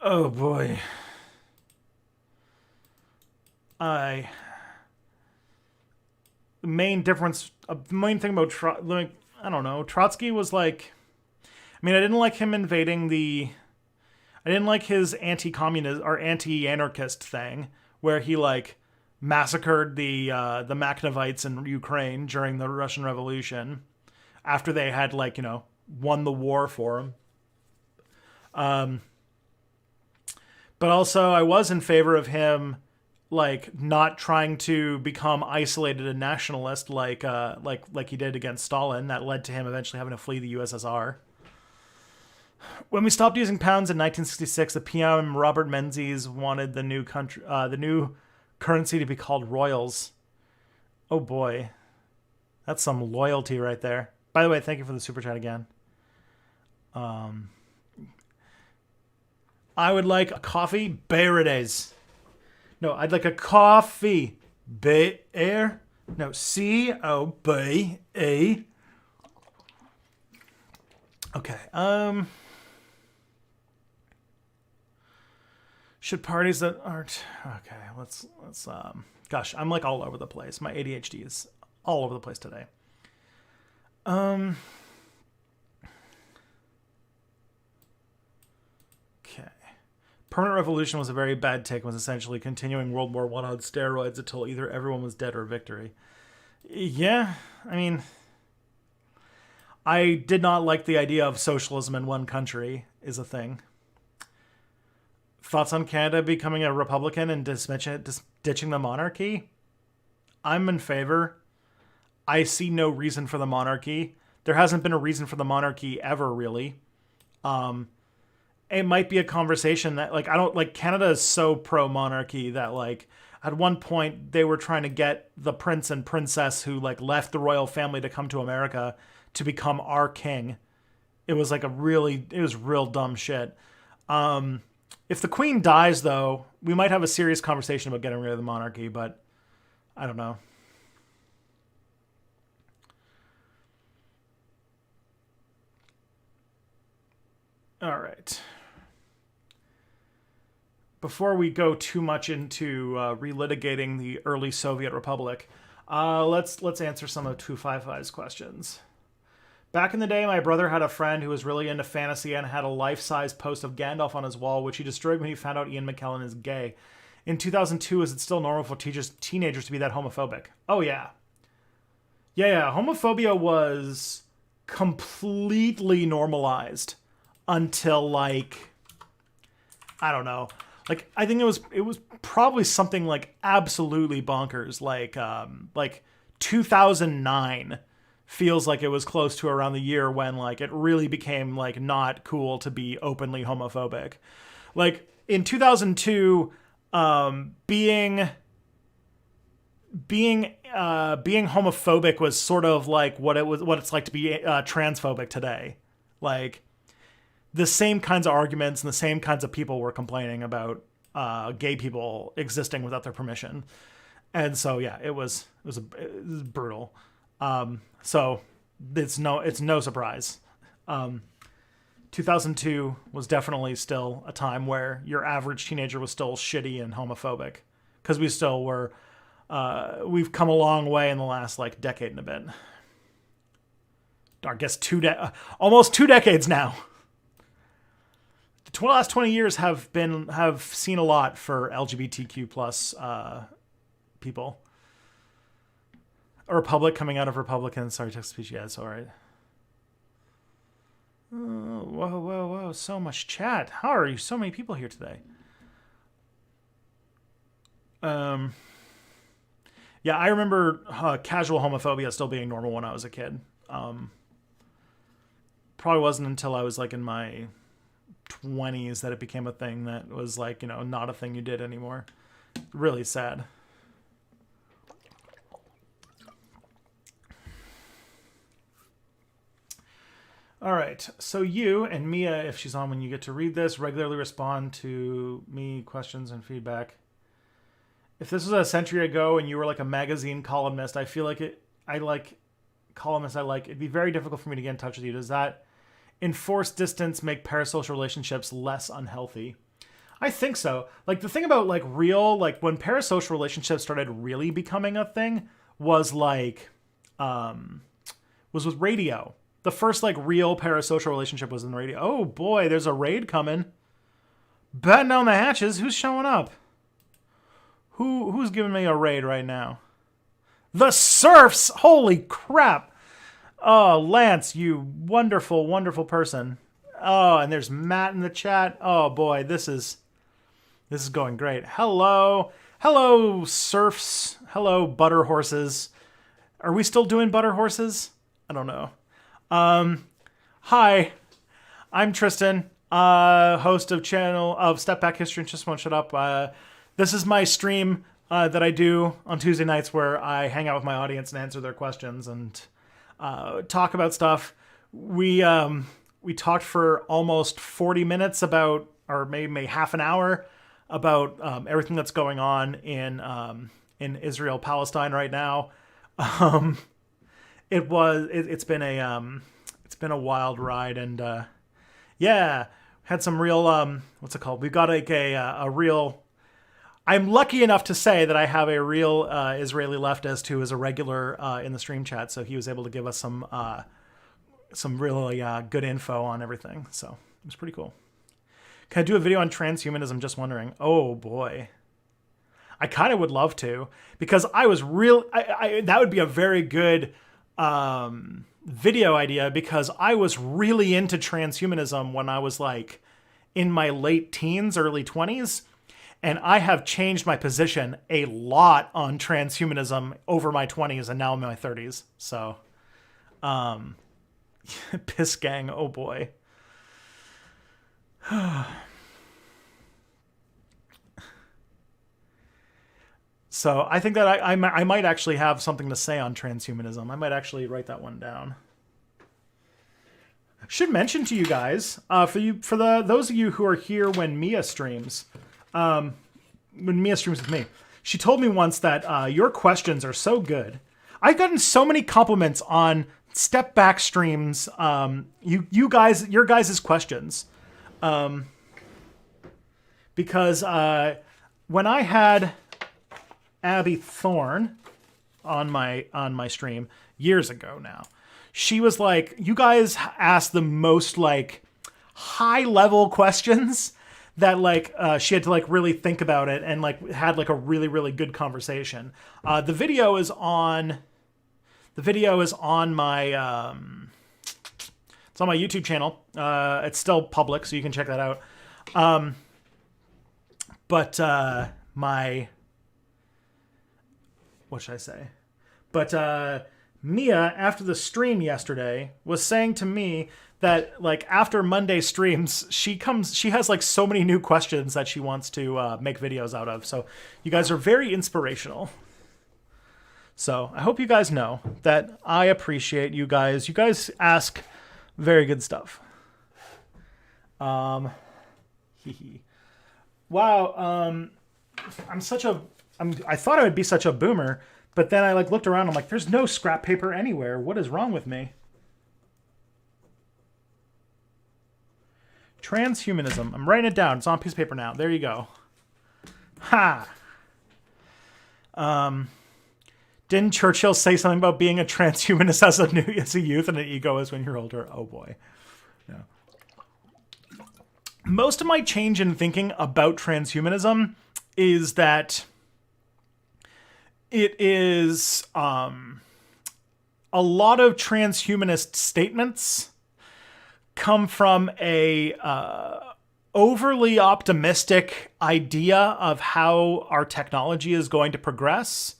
Oh boy. The main thing about I don't know, Trotsky was like, I mean, I didn't like him invading I didn't like his anti-communist or anti-anarchist thing where he like massacred the Makhnovites in Ukraine during the Russian Revolution after they had like, you know, won the war for him. But also I was in favor of him like not trying to become isolated and nationalist like he did against Stalin. That led to him eventually having to flee the USSR. When we stopped using pounds in 1966, the PM Robert Menzies wanted the new currency to be called royals. Oh boy. That's some loyalty right there. By the way, thank you for the super chat again. I would like a coffee. Bear it is. No, I'd like a coffee. Bear. No, C-O-B-E. Okay. Should parties that aren't okay? Let's gosh, I'm like all over the place. My ADHD is all over the place today. Okay. Permanent Revolution was a very bad take. Was essentially continuing World War I on steroids until either everyone was dead or victory. Yeah, I mean, I did not like the idea of socialism in one country is a thing. Thoughts on Canada becoming a Republican and ditching the monarchy? I'm in favor. I see no reason for the monarchy. There hasn't been a reason for the monarchy ever, really. It might be a conversation that, like, I don't, like, Canada is so pro-monarchy that, like, at one point they were trying to get the prince and princess who, like, left the royal family to come to America to become our king. It was like it was real dumb shit. If the queen dies, though, we might have a serious conversation about getting rid of the monarchy, but I don't know. All right. Before we go too much into relitigating the early Soviet Republic, let's answer some of 255's questions. Back in the day, my brother had a friend who was really into fantasy and had a life-size post of Gandalf on his wall, which he destroyed when he found out Ian McKellen is gay. In 2002, is it still normal for teenagers to be that homophobic? Oh, yeah. Yeah. Homophobia was completely normalized until, like, I don't know. Like, I think it was probably something like absolutely bonkers. Like 2009 feels like it was close to around the year when like it really became like not cool to be openly homophobic. Like in 2002, being homophobic was sort of like what it's like to be transphobic today. Like the same kinds of arguments and the same kinds of people were complaining about gay people existing without their permission. And so, yeah, it was brutal. So it's no surprise. 2002 was definitely still a time where your average teenager was still shitty and homophobic, because we still were. We've come a long way in the last like decade and a bit. I guess almost 2 decades now. The last 20 years have seen a lot for LGBTQ plus people. A republic coming out of Republicans. Sorry, text speech. Yeah, it's all right. Oh, whoa. So much chat. How are you? So many people here today. Yeah, I remember casual homophobia still being normal when I was a kid. Probably wasn't until I was like in my 20s that it became a thing that was like, not a thing you did anymore. Really sad. All right. So you and Mia, if she's on when you get to read this, regularly respond to me questions and feedback. If this was a century ago and you were like a magazine columnist, I feel like it'd be very difficult for me to get in touch with you. Does that enforced distance make parasocial relationships less unhealthy? I think so. Like the thing about like when parasocial relationships started really becoming a thing was like, was with radio. The first like real parasocial relationship was in radio. Oh boy, there's a raid coming. Batten down the hatches. Who's showing up? Who's giving me a raid right now? The Surfs! Holy crap! Oh, Lance, you wonderful, wonderful person. Oh, and there's Matt in the chat. Oh boy, this is going great. Hello, Surfs. Hello, Butter Horses. Are we still doing Butter Horses? I don't know. Hi, I'm Tristan, host of Step Back History and Just Won't Shut Up. This is my stream that I do on Tuesday nights where I hang out with my audience and answer their questions and talk about stuff. We talked for almost 40 minutes about, or maybe half an hour, about everything that's going on in Israel Palestine right now. It's been a wild ride, and yeah, had some real what's it called? We've got like a real. I'm lucky enough to say that I have a real Israeli leftist who is a regular in the stream chat, so he was able to give us some really good info on everything. So it was pretty cool. Can I do a video on transhumanism? Just wondering. Oh boy. I kind of would love to, because I was that would be a very good video idea, because I was really into transhumanism when I was like in my late teens, early 20s. And I have changed my position a lot on transhumanism over my 20s and now I'm in my 30s. So, piss gang, oh boy. So I think that I might actually have something to say on transhumanism. I might actually write that one down. Should mention to you guys, for those of you who are here when Mia streams, when Mia streams with me, she told me once that your questions are so good. I've gotten so many compliments on Step Back streams. You guys, your guys' questions, because when I had Abby Thorne on my stream years ago now, she was like, you guys asked the most like high level questions that like she had to like really think about it and like had like a really, really good conversation. The video is on my it's on my YouTube channel. It's still public, so you can check that out. But what should I say? But Mia, after the stream yesterday, was saying to me that like after Monday streams, she has like so many new questions that she wants to make videos out of. So you guys are very inspirational. So I hope you guys know that I appreciate you guys. You guys ask very good stuff. Wow. I thought I would be such a boomer, but then I like looked around. I'm like, there's no scrap paper anywhere. What is wrong with me? Transhumanism. I'm writing it down. It's on a piece of paper now. There you go. Ha. Didn't Churchill say something about being a transhumanist as a youth and an egoist when you're older? Oh boy. Yeah. Most of my change in thinking about transhumanism is that it is a lot of transhumanist statements come from a overly optimistic idea of how our technology is going to progress,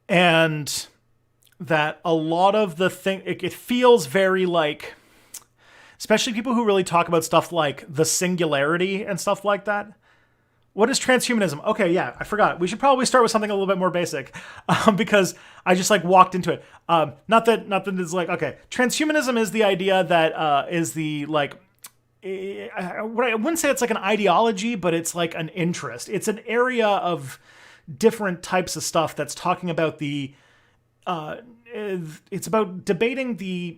and that a lot of the it feels very like, especially people who really talk about stuff like the singularity and stuff like that. What is transhumanism? Okay, yeah, I forgot. We should probably start with something a little bit more basic, because I just like walked into it. Not that it's like, okay, transhumanism is the idea that is the like, I wouldn't say it's like an ideology, but it's like an interest. It's an area of different types of stuff that's talking about it's about debating the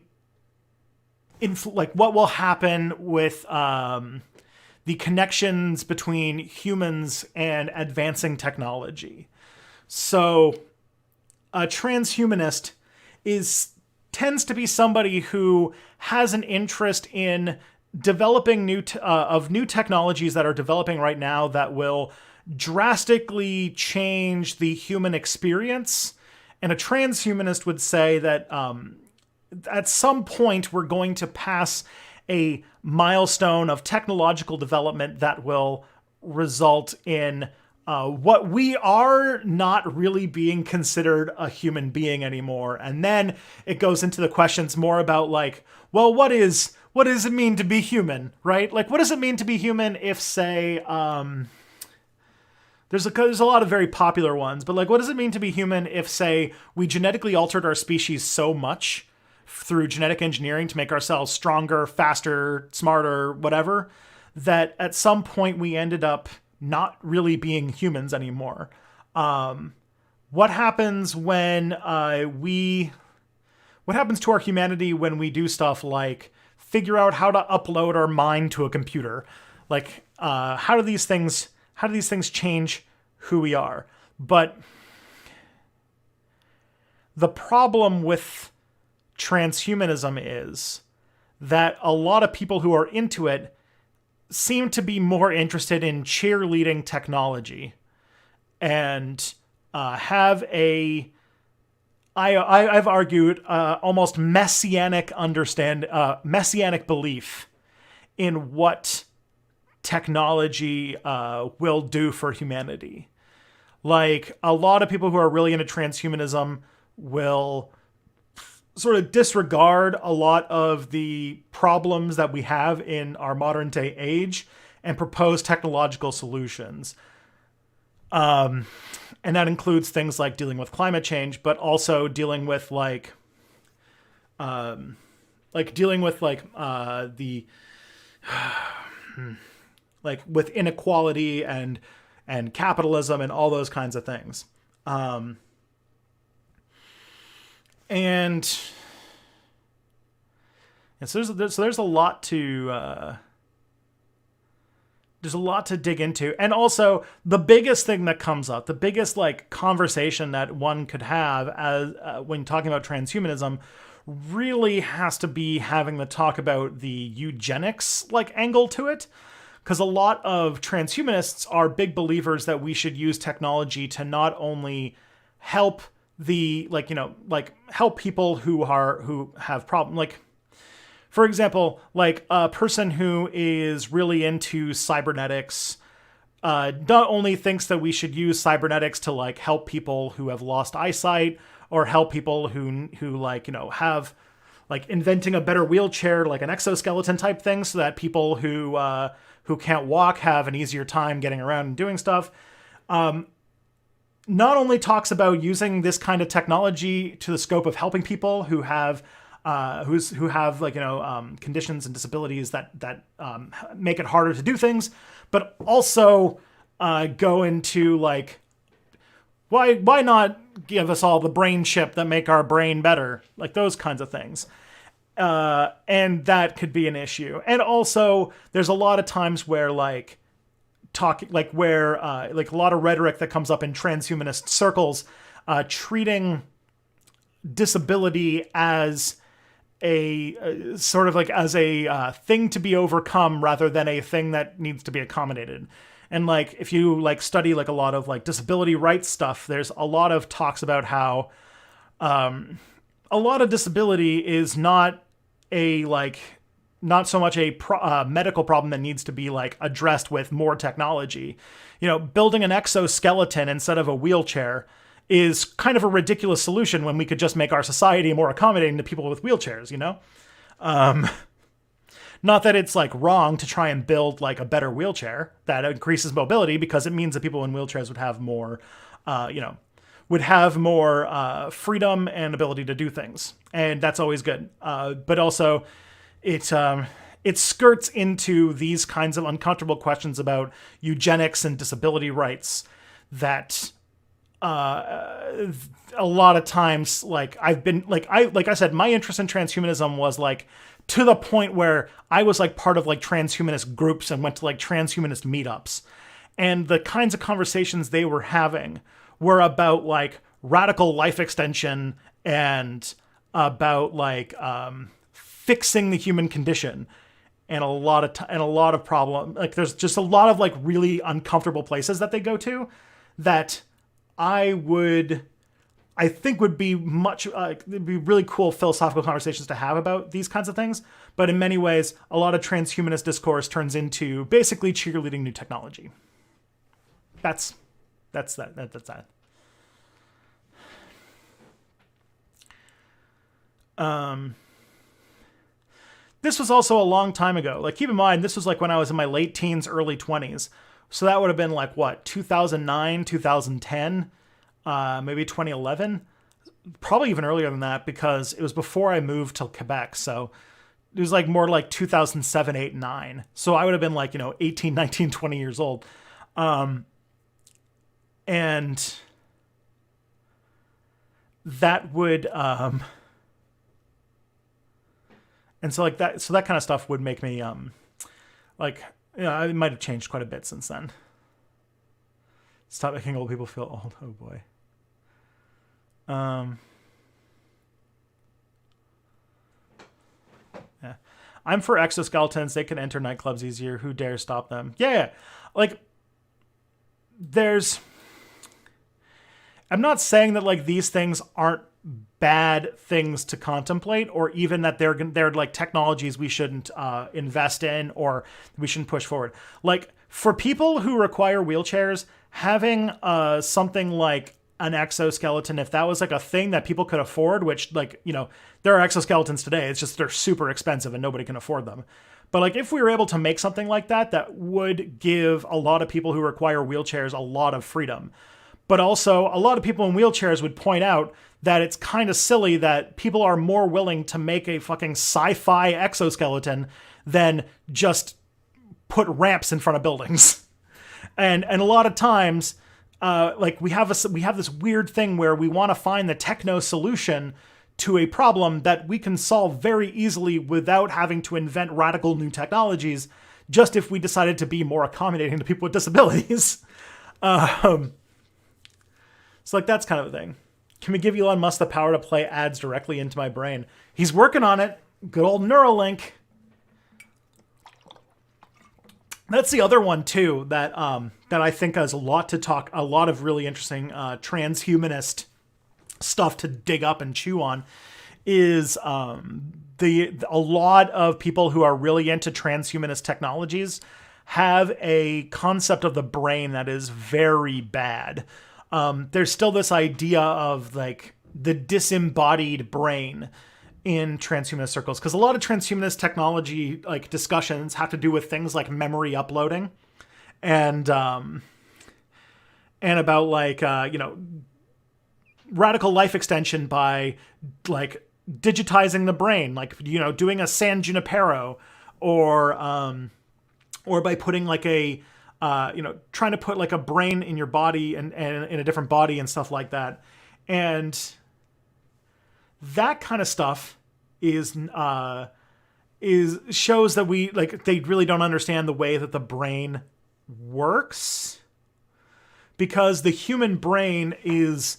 like what will happen with the connections between humans and advancing technology. So a transhumanist tends to be somebody who has an interest in developing new technologies that are developing right now that will drastically change the human experience. And a transhumanist would say that at some point we're going to pass a milestone of technological development that will result in what we are not really being considered a human being anymore. And then it goes into the questions more about like, well, what does it mean to be human, right? Like, what does it mean to be human if, say, there's a lot of very popular ones, but like, what does it mean to be human if, say, we genetically altered our species so much through genetic engineering to make ourselves stronger, faster, smarter, whatever, that at some point we ended up not really being humans anymore? What happens when what happens to our humanity when we do stuff like figure out how to upload our mind to a computer? Like, how do these things change who we are? But the problem with transhumanism is that a lot of people who are into it seem to be more interested in cheerleading technology and have I've argued almost messianic belief in what technology will do for humanity. Like, a lot of people who are really into transhumanism will sort of disregard a lot of the problems that we have in our modern day age and propose technological solutions. And that includes things like dealing with climate change, but also dealing with like like dealing with like the like with inequality and capitalism and all those kinds of things. And so there's a lot to there's a lot to dig into. And also the biggest thing that comes up, the biggest like conversation that one could have as when talking about transhumanism really has to be having the talk about the eugenics like angle to it. Because a lot of transhumanists are big believers that we should use technology to not only help the help people who have problem, like for example, like a person who is really into cybernetics not only thinks that we should use cybernetics to like help people who have lost eyesight or help people who have like inventing a better wheelchair, like an exoskeleton type thing, so that people who can't walk have an easier time getting around and doing stuff. Not only talks about using this kind of technology to the scope of helping people who have conditions and disabilities that make it harder to do things, but also go into like why not give us all the brain chip that make our brain better, like those kinds of things. And that could be an issue. And also there's a lot of times where like talking like where like a lot of rhetoric that comes up in transhumanist circles treating disability as a sort of like as a thing to be overcome rather than a thing that needs to be accommodated. And like if you like study like a lot of like disability rights stuff, there's a lot of talks about how a lot of disability is not so much a medical problem that needs to be like addressed with more technology. You know, building an exoskeleton instead of a wheelchair is kind of a ridiculous solution when we could just make our society more accommodating to people with wheelchairs, you know? Not that it's like wrong to try and build like a better wheelchair that increases mobility, because it means that people in wheelchairs would have more, freedom and ability to do things. And that's always good. But also it skirts into these kinds of uncomfortable questions about eugenics and disability rights that a lot of times, like I've been like I said, my interest in transhumanism was like to the point where I was like part of like transhumanist groups and went to like transhumanist meetups, and the kinds of conversations they were having were about like radical life extension and about like fixing the human condition, and a lot of problem. Like there's just a lot of like really uncomfortable places that they go to that I think would be it'd be really cool philosophical conversations to have about these kinds of things. But in many ways, a lot of transhumanist discourse turns into basically cheerleading new technology. That's that. This was also a long time ago. Like, keep in mind, this was like when I was in my late teens, early 20s. So that would have been like, what, 2009, 2010, maybe 2011? Probably even earlier than that, because it was before I moved to Quebec. So it was like more like 2007, 8, 9. So I would have been like, 18, 19, 20 years old. And that would... And so like that, so that kind of stuff would make me, it might have changed quite a bit since then. Stop making old people feel old. Oh boy. Yeah. I'm for exoskeletons. They can enter nightclubs easier. Who dare stop them? Yeah. Like I'm not saying that like these things aren't bad things to contemplate, or even that they're like technologies we shouldn't invest in or we shouldn't push forward. Like for people who require wheelchairs, having something like an exoskeleton, if that was like a thing that people could afford, which like, there are exoskeletons today, it's just they're super expensive and nobody can afford them. But like if we were able to make something like that, that would give a lot of people who require wheelchairs a lot of freedom. But also, a lot of people in wheelchairs would point out that it's kind of silly that people are more willing to make a fucking sci-fi exoskeleton than just put ramps in front of buildings. And a lot of times, like we have this weird thing where we want to find the techno solution to a problem that we can solve very easily without having to invent radical new technologies, just if we decided to be more accommodating to people with disabilities. So like that's kind of a thing. Can we give Elon Musk the power to play ads directly into my brain? He's working on it. Good old Neuralink. That's the other one too that that I think has a lot of really interesting transhumanist stuff to dig up and chew on. Is a lot of people who are really into transhumanist technologies have a concept of the brain that is very bad. There's still this idea of like the disembodied brain in transhumanist circles, because a lot of transhumanist technology like discussions have to do with things like memory uploading and about like radical life extension by like digitizing the brain, like doing a San Junipero, or by putting like a trying to put like a brain in your body and in a different body and stuff like that. And that kind of stuff is shows that they really don't understand the way that the brain works, because the human brain is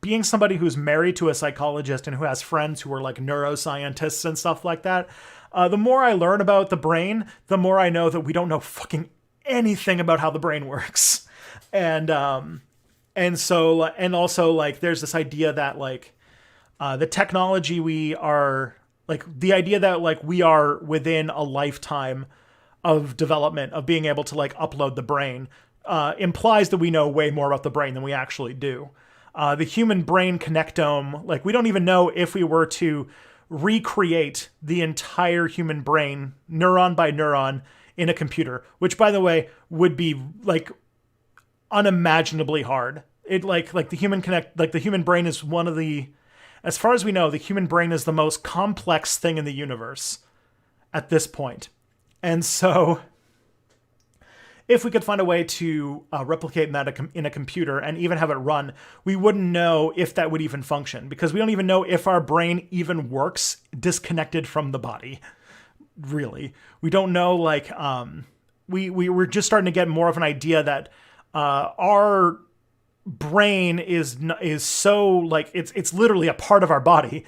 being somebody who's married to a psychologist and who has friends who are like neuroscientists and stuff like that. The more I learn about the brain, the more I know that we don't know fucking anything about how the brain works. And also like there's this idea that like the technology we are like, the idea that like we are within a lifetime of development of being able to like upload the brain implies that we know way more about the brain than we actually do. The human brain connectome, like we don't even know if we were to recreate the entire human brain neuron by neuron in a computer, which by the way would be like unimaginably hard. It like the human brain is one of the, as far as we know, the human brain is the most complex thing in the universe at this point. And so if we could find a way to replicate that in a computer and even have it run, we wouldn't know if that would even function, because we don't even know if our brain even works disconnected from the body. Really, we don't know. Like, we were just starting to get more of an idea that our brain is so like it's literally a part of our body.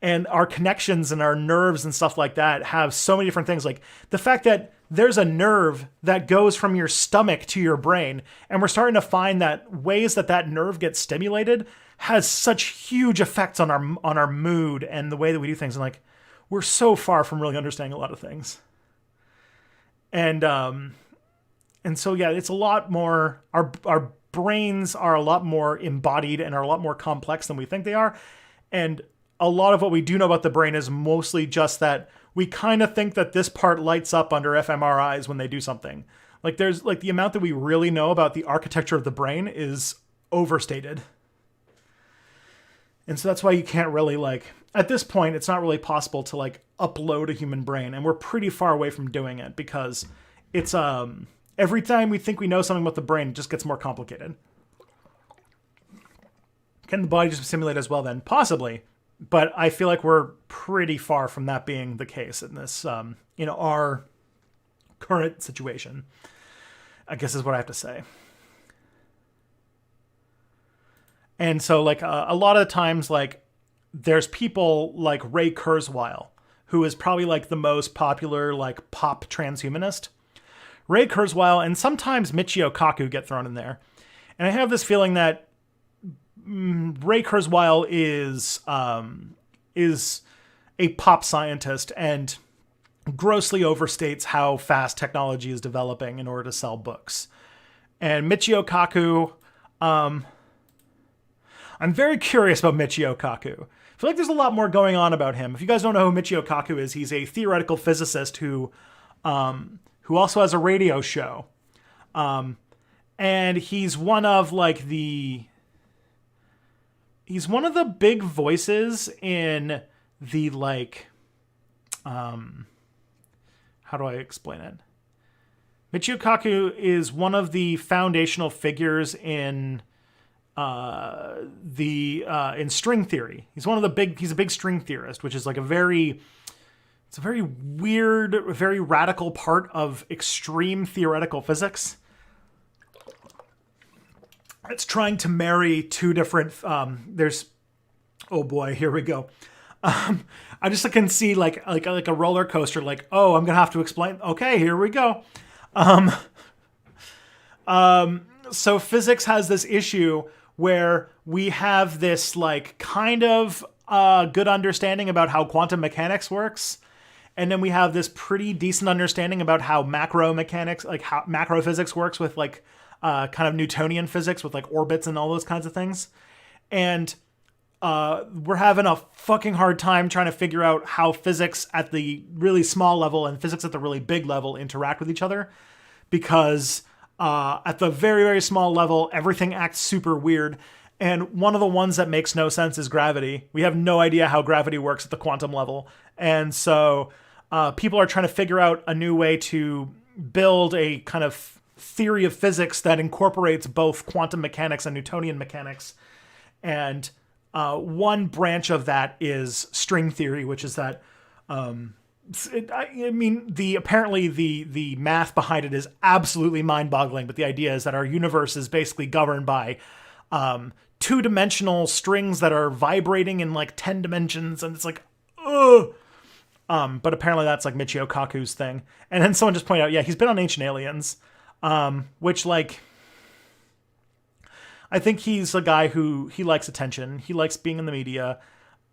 And our connections and our nerves and stuff like that have so many different things. Like the fact that there's a nerve that goes from your stomach to your brain, and we're starting to find that ways that nerve gets stimulated has such huge effects on our mood and the way that we do things. And like, we're so far from really understanding a lot of things. And so yeah, it's a lot more. Our brains are a lot more embodied and are a lot more complex than we think they are. And a lot of what we do know about the brain is mostly just that we kind of think that this part lights up under fMRIs when they do something. Like there's like the amount that we really know about the architecture of the brain is overstated. And so that's why you can't really like, at this point, it's not really possible to like upload a human brain. And we're pretty far away from doing it, because it's, every time we think we know something about the brain, it just gets more complicated. Can the body just simulate as well then? Possibly. But I feel like we're pretty far from that being the case in this, our current situation, I guess is what I have to say. And so like a lot of times, like there's people like Ray Kurzweil, who is probably like the most popular like pop transhumanist. Ray Kurzweil and sometimes Michio Kaku get thrown in there. And I have this feeling that Ray Kurzweil is a pop scientist and grossly overstates how fast technology is developing in order to sell books. And Michio Kaku, I'm very curious about Michio Kaku. I feel like there's a lot more going on about him. If you guys don't know who Michio Kaku is, he's a theoretical physicist who also has a radio show. and he's one of the big voices in the how do I explain it? Michio Kaku is one of the foundational figures in in string theory. He's a big string theorist, which is like it's a very weird, very radical part of extreme theoretical physics. It's trying to marry two different, oh boy, here we go. I just can see like a roller coaster, like, oh, I'm going to have to explain. Okay, here we go. So physics has this issue where we have this like kind of good understanding about how quantum mechanics works. And then we have this pretty decent understanding about how macro mechanics, like how macro physics works with like kind of Newtonian physics with like orbits and all those kinds of things. And we're having a fucking hard time trying to figure out how physics at the really small level and physics at the really big level interact with each other. Because at the very, very small level, everything acts super weird. And one of the ones that makes no sense is gravity. We have no idea how gravity works at the quantum level. And so people are trying to figure out a new way to build a kind of theory of physics that incorporates both quantum mechanics and Newtonian mechanics. And one branch of that is string theory, which is that apparently the math behind it is absolutely mind-boggling, but the idea is that our universe is basically governed by two-dimensional strings that are vibrating in like 10 dimensions, and it's like, ugh. But apparently that's like Michio Kaku's thing. And then someone just pointed out, yeah, he's been on Ancient Aliens, which like, I think he's a guy who, he likes attention. He likes being in the media.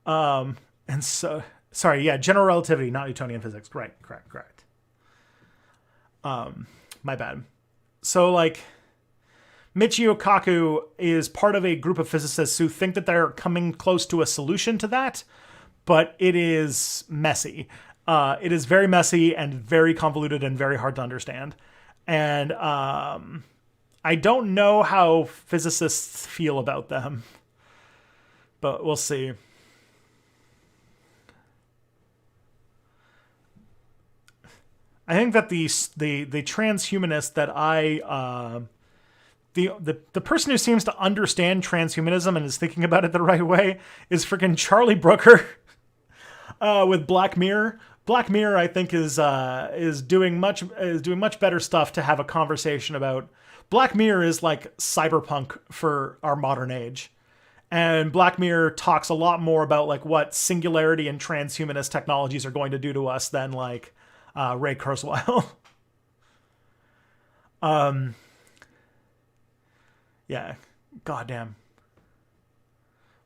And so, sorry, yeah, general relativity, not Newtonian physics. Correct. My bad. So like, Michio Kaku is part of a group of physicists who think that they're coming close to a solution to that, but it is messy. It is very messy and very convoluted and very hard to understand. And I don't know how physicists feel about them, but we'll see. I think that the transhumanist that the person who seems to understand transhumanism and is thinking about it the right way is freaking Charlie Brooker with Black Mirror. Black Mirror, I think, is doing much better stuff to have a conversation about. Black Mirror is like cyberpunk for our modern age, and Black Mirror talks a lot more about like what singularity and transhumanist technologies are going to do to us than like Ray Kurzweil. Yeah, goddamn.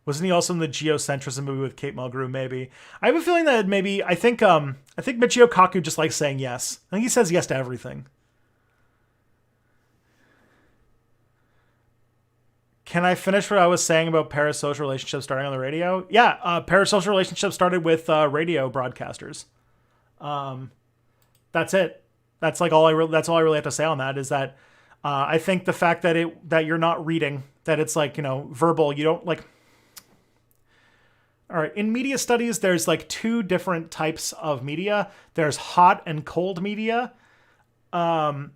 Wasn't he also in the Geocentrism movie with Kate Mulgrew? Maybe. I have a feeling that maybe I think Michio Kaku just likes saying yes. I think he says yes to everything. Can I finish what I was saying about parasocial relationships starting on the radio? Yeah, parasocial relationships started with radio broadcasters. That's it. That's like that's all I really have to say on that. Is that I think the fact that you're not reading, that it's like, verbal. You don't like. All right, in media studies, there's like two different types of media. There's hot and cold media, and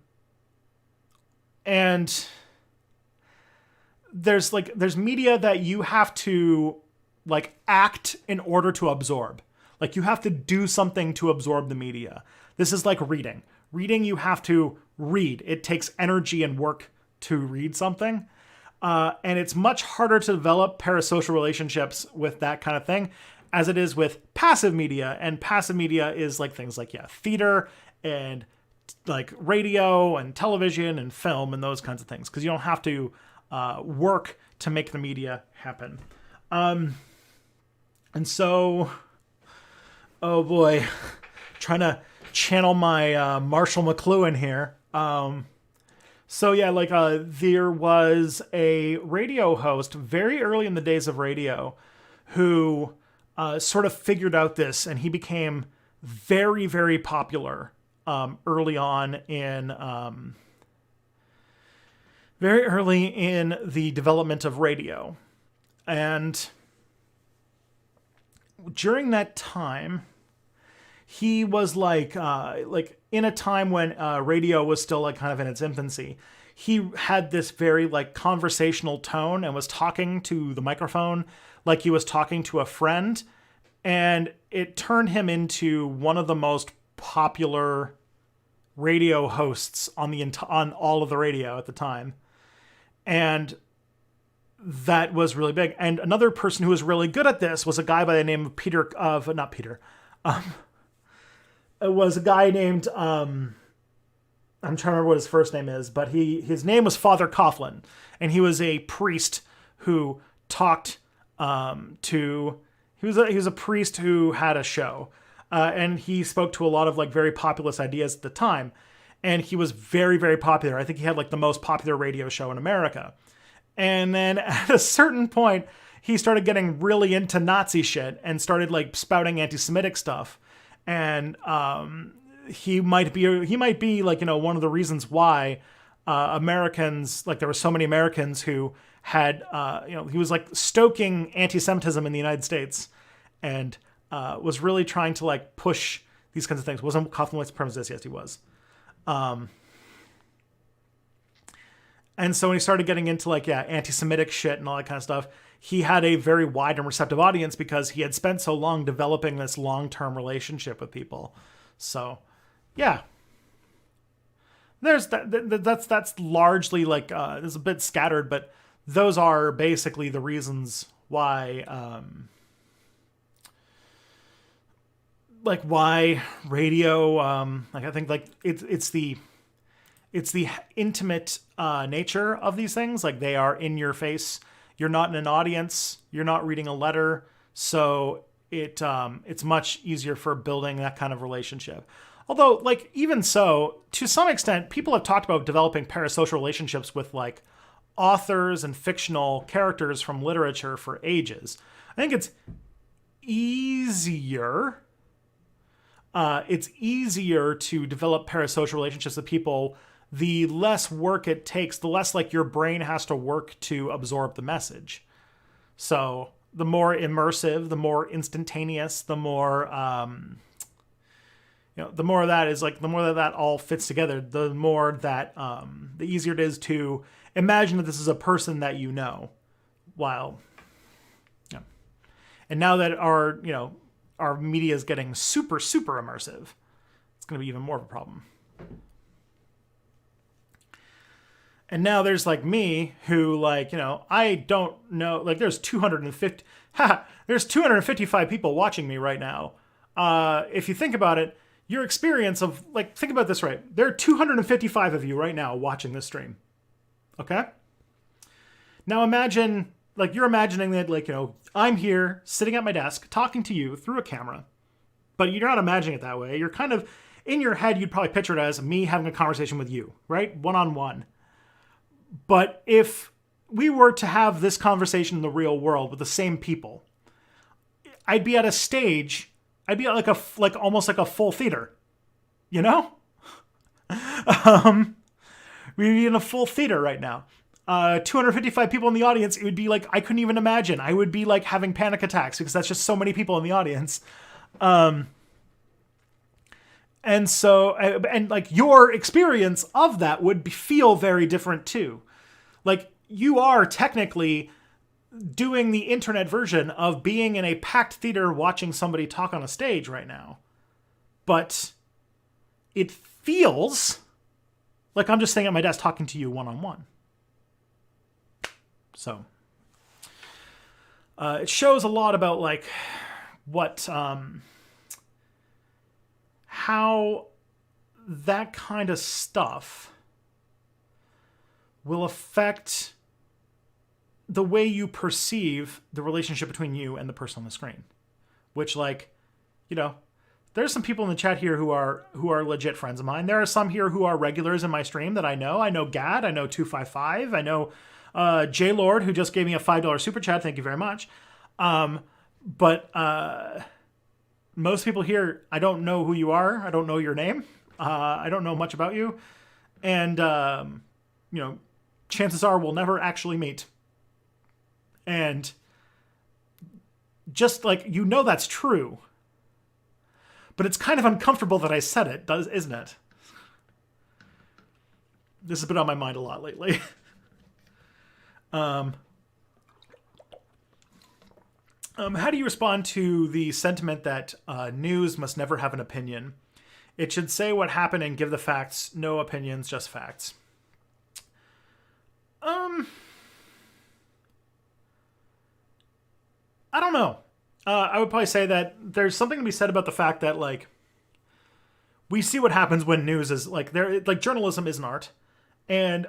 there's media that you have to like act in order to absorb. Like you have to do something to absorb the media. This is like reading. Reading, you have to read. It takes energy and work to read something. And it's much harder to develop parasocial relationships with that kind of thing as it is with passive media. And passive media is like things like, theater and like radio and television and film and those kinds of things. Because you don't have to work to make the media happen. And so, oh boy, trying to channel my Marshall McLuhan here. So yeah, like there was a radio host very early in the days of radio who sort of figured out this, and he became very, very popular early on in very early in the development of radio. And during that time, he was like in a time when radio was still like kind of in its infancy. He had this very like conversational tone and was talking to the microphone like he was talking to a friend, and it turned him into one of the most popular radio hosts on on all of the radio at the time. And that was really big. And another person who was really good at this was a guy by the name of not Peter. It was a guy named, I'm trying to remember what his first name is, but his name was Father Coughlin, and he was a priest who talked he was a priest who had a show, and he spoke to a lot of like very populist ideas at the time, and he was very, very popular. I think he had like the most popular radio show in America. And then at a certain point, he started getting really into Nazi shit and started like spouting anti-Semitic stuff. And he might be like, you know, one of the reasons why Americans, like there were so many Americans who had, you know, he was like stoking anti-Semitism in the United States, and was really trying to like push these kinds of things. Wasn't Coughlin white supremacist? Yes, he was. And so when he started getting into like, yeah, anti-Semitic shit and all that kind of stuff, he had a very wide and receptive audience because he had spent so long developing this long-term relationship with people. So, yeah. There's that's largely like, it's a bit scattered, but those are basically the reasons why, like why radio, like I think like it's the intimate nature of these things. Like they are in your face. You're not in an audience. You're not reading a letter. So it's much easier for building that kind of relationship. Although, like, even so, to some extent, people have talked about developing parasocial relationships with like authors and fictional characters from literature for ages. I think it's easier. It's easier to develop parasocial relationships with people the less work it takes, the less like your brain has to work to absorb the message. So the more immersive, the more instantaneous, the more, you know, the more of that is like, the more that that all fits together, the more that, the easier it is to imagine that this is a person that you know. While, yeah. And now that our, you know, our media is getting super, super immersive, it's going to be even more of a problem. And now there's like me who like, you know, I don't know, like there's 255 people watching me right now. If you think about it, your experience of like, think about this, right? There are 255 of you right now watching this stream. Okay. Now imagine like, you're imagining that like, you know, I'm here sitting at my desk talking to you through a camera, but you're not imagining it that way. You're kind of in your head. You'd probably picture it as me having a conversation with you, right? One-on-one. But if we were to have this conversation in the real world with the same people, I'd be at a stage. I'd be at like almost like a full theater, you know? We'd be in a full theater right now. 255 people in the audience. It would be like, I couldn't even imagine. I would be like having panic attacks because that's just so many people in the audience. And so, and like your experience of that would feel very different too. Like you are technically doing the internet version of being in a packed theater watching somebody talk on a stage right now. But it feels like I'm just sitting at my desk talking to you one-on-one. So it shows a lot about like what, how that kind of stuff will affect the way you perceive the relationship between you and the person on the screen. Which, like, you know, there's some people in the chat here who are legit friends of mine. There are some here who are regulars in my stream that I know. I know Gad, I know 255, I know J Lord, who just gave me a $5 super chat. Thank you very much. But most people here, I don't know who you are. I don't know your name. I don't know much about you. And, you know, chances are we'll never actually meet. And just like, that's true. But it's kind of uncomfortable that I said it, isn't it? This has been on my mind a lot lately. How do you respond to the sentiment that news must never have an opinion? It should say what happened and give the facts, no opinions, just facts. I don't know. I would probably say that there's something to be said about the fact that, like, we see what happens when news is like journalism is an art, and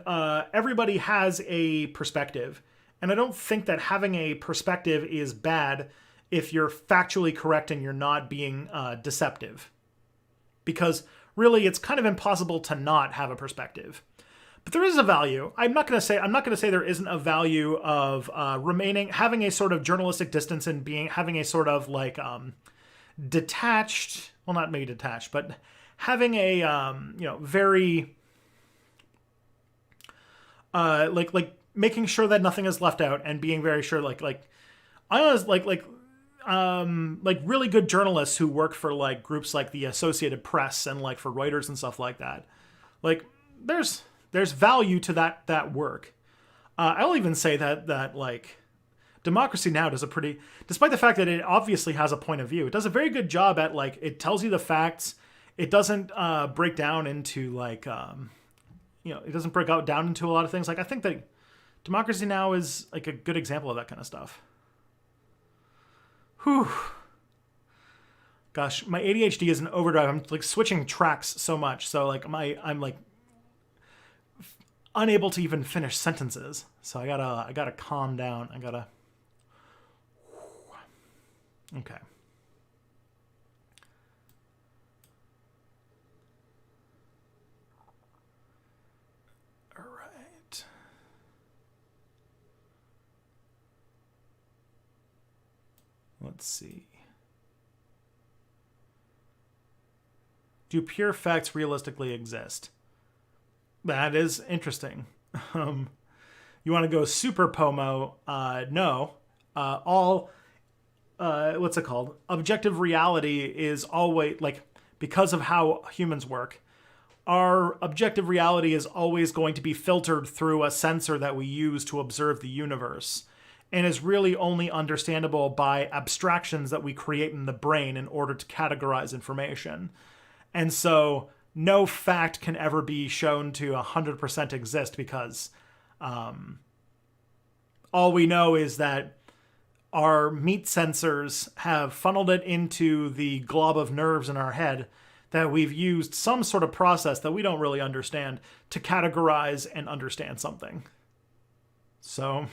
everybody has a perspective. And I don't think that having a perspective is bad if you're factually correct and you're not being deceptive. Because really, it's kind of impossible to not have a perspective. But there is a value. I'm not going to say there isn't a value of having a sort of journalistic distance and having a sort of like detached, well, not maybe detached, but having a very like making sure that nothing is left out and being very sure like I was like really good journalists who work for like groups like the Associated Press and like for Reuters and stuff like that. Like there's value to that work. I'll even say that like Democracy Now! Does a pretty, despite the fact that it obviously has a point of view, it does a very good job at like, it tells you the facts. It doesn't break down into like, it doesn't break out down into a lot of things. Like I think that Democracy Now! Is like a good example of that kind of stuff. Whew. Gosh, my ADHD is in overdrive. I'm like switching tracks so much. So like I'm like unable to even finish sentences. So I gotta calm down. Okay. All right. Let's see. Do pure facts realistically exist? That is interesting. You want to go super pomo? No. What's it called? Objective reality is always, like, because of how humans work, our objective reality is always going to be filtered through a sensor that we use to observe the universe, and is really only understandable by abstractions that we create in the brain in order to categorize information. And so no fact can ever be shown to 100% exist because all we know is that our meat sensors have funneled it into the glob of nerves in our head that we've used some sort of process that we don't really understand to categorize and understand something. So,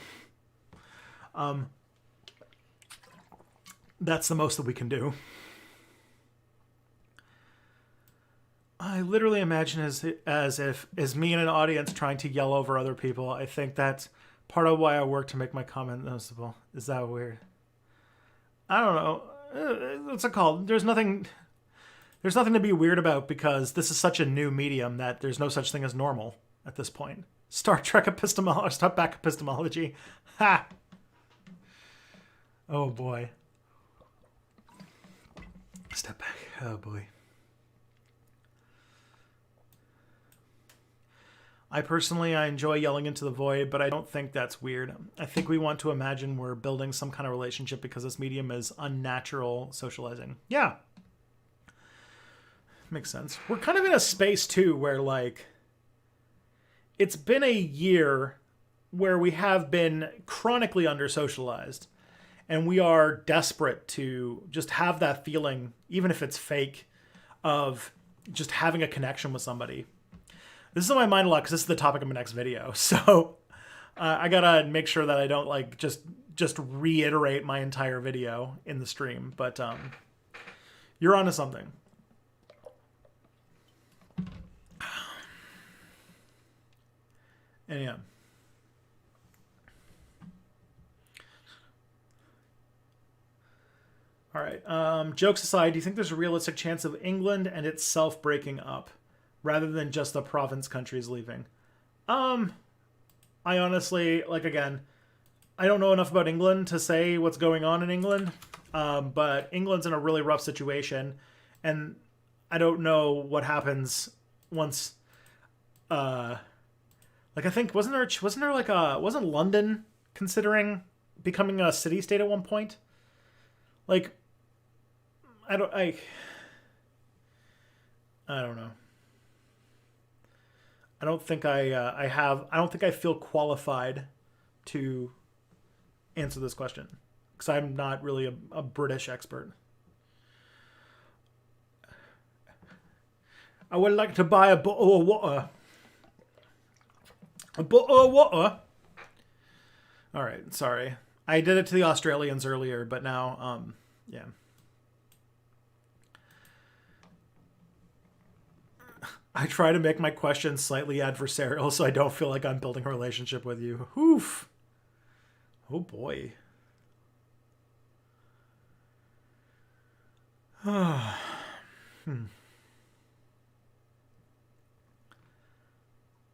that's the most that we can do. I literally imagine as if me in an audience trying to yell over other people. I think that's part of why I work to make my comment noticeable. Is that weird? I don't know. What's it called? There's nothing to be weird about because this is such a new medium that there's no such thing as normal at this point. Star Trek epistemology, step back epistemology. Ha! Oh boy. Step back. Oh boy. I enjoy yelling into the void, but I don't think that's weird. I think we want to imagine we're building some kind of relationship because this medium is unnatural socializing. Yeah. Makes sense. We're kind of in a space, too, where, like, it's been a year where we have been chronically under-socialized, and we are desperate to just have that feeling, even if it's fake, of just having a connection with somebody. This is on my mind a lot because this is the topic of my next video. So I gotta make sure that I don't like just reiterate my entire video in the stream. But you're onto something. And yeah. All right. Jokes aside, do you think there's a realistic chance of England and itself breaking up, rather than just the province countries leaving? I honestly, like, again, I don't know enough about England to say what's going on in England, but England's in a really rough situation, and I don't know what happens once. Uh, like, I think wasn't there like a wasn't London considering becoming a city state at one point? Like, I don't I don't know. I don't think I feel qualified to answer this question because I'm not really a British expert. I would like to buy a bottle of water. A bottle of water. All right, sorry. I did it to the Australians earlier, but now, yeah. I try to make my questions slightly adversarial so I don't feel like I'm building a relationship with you. Oof. Oh boy.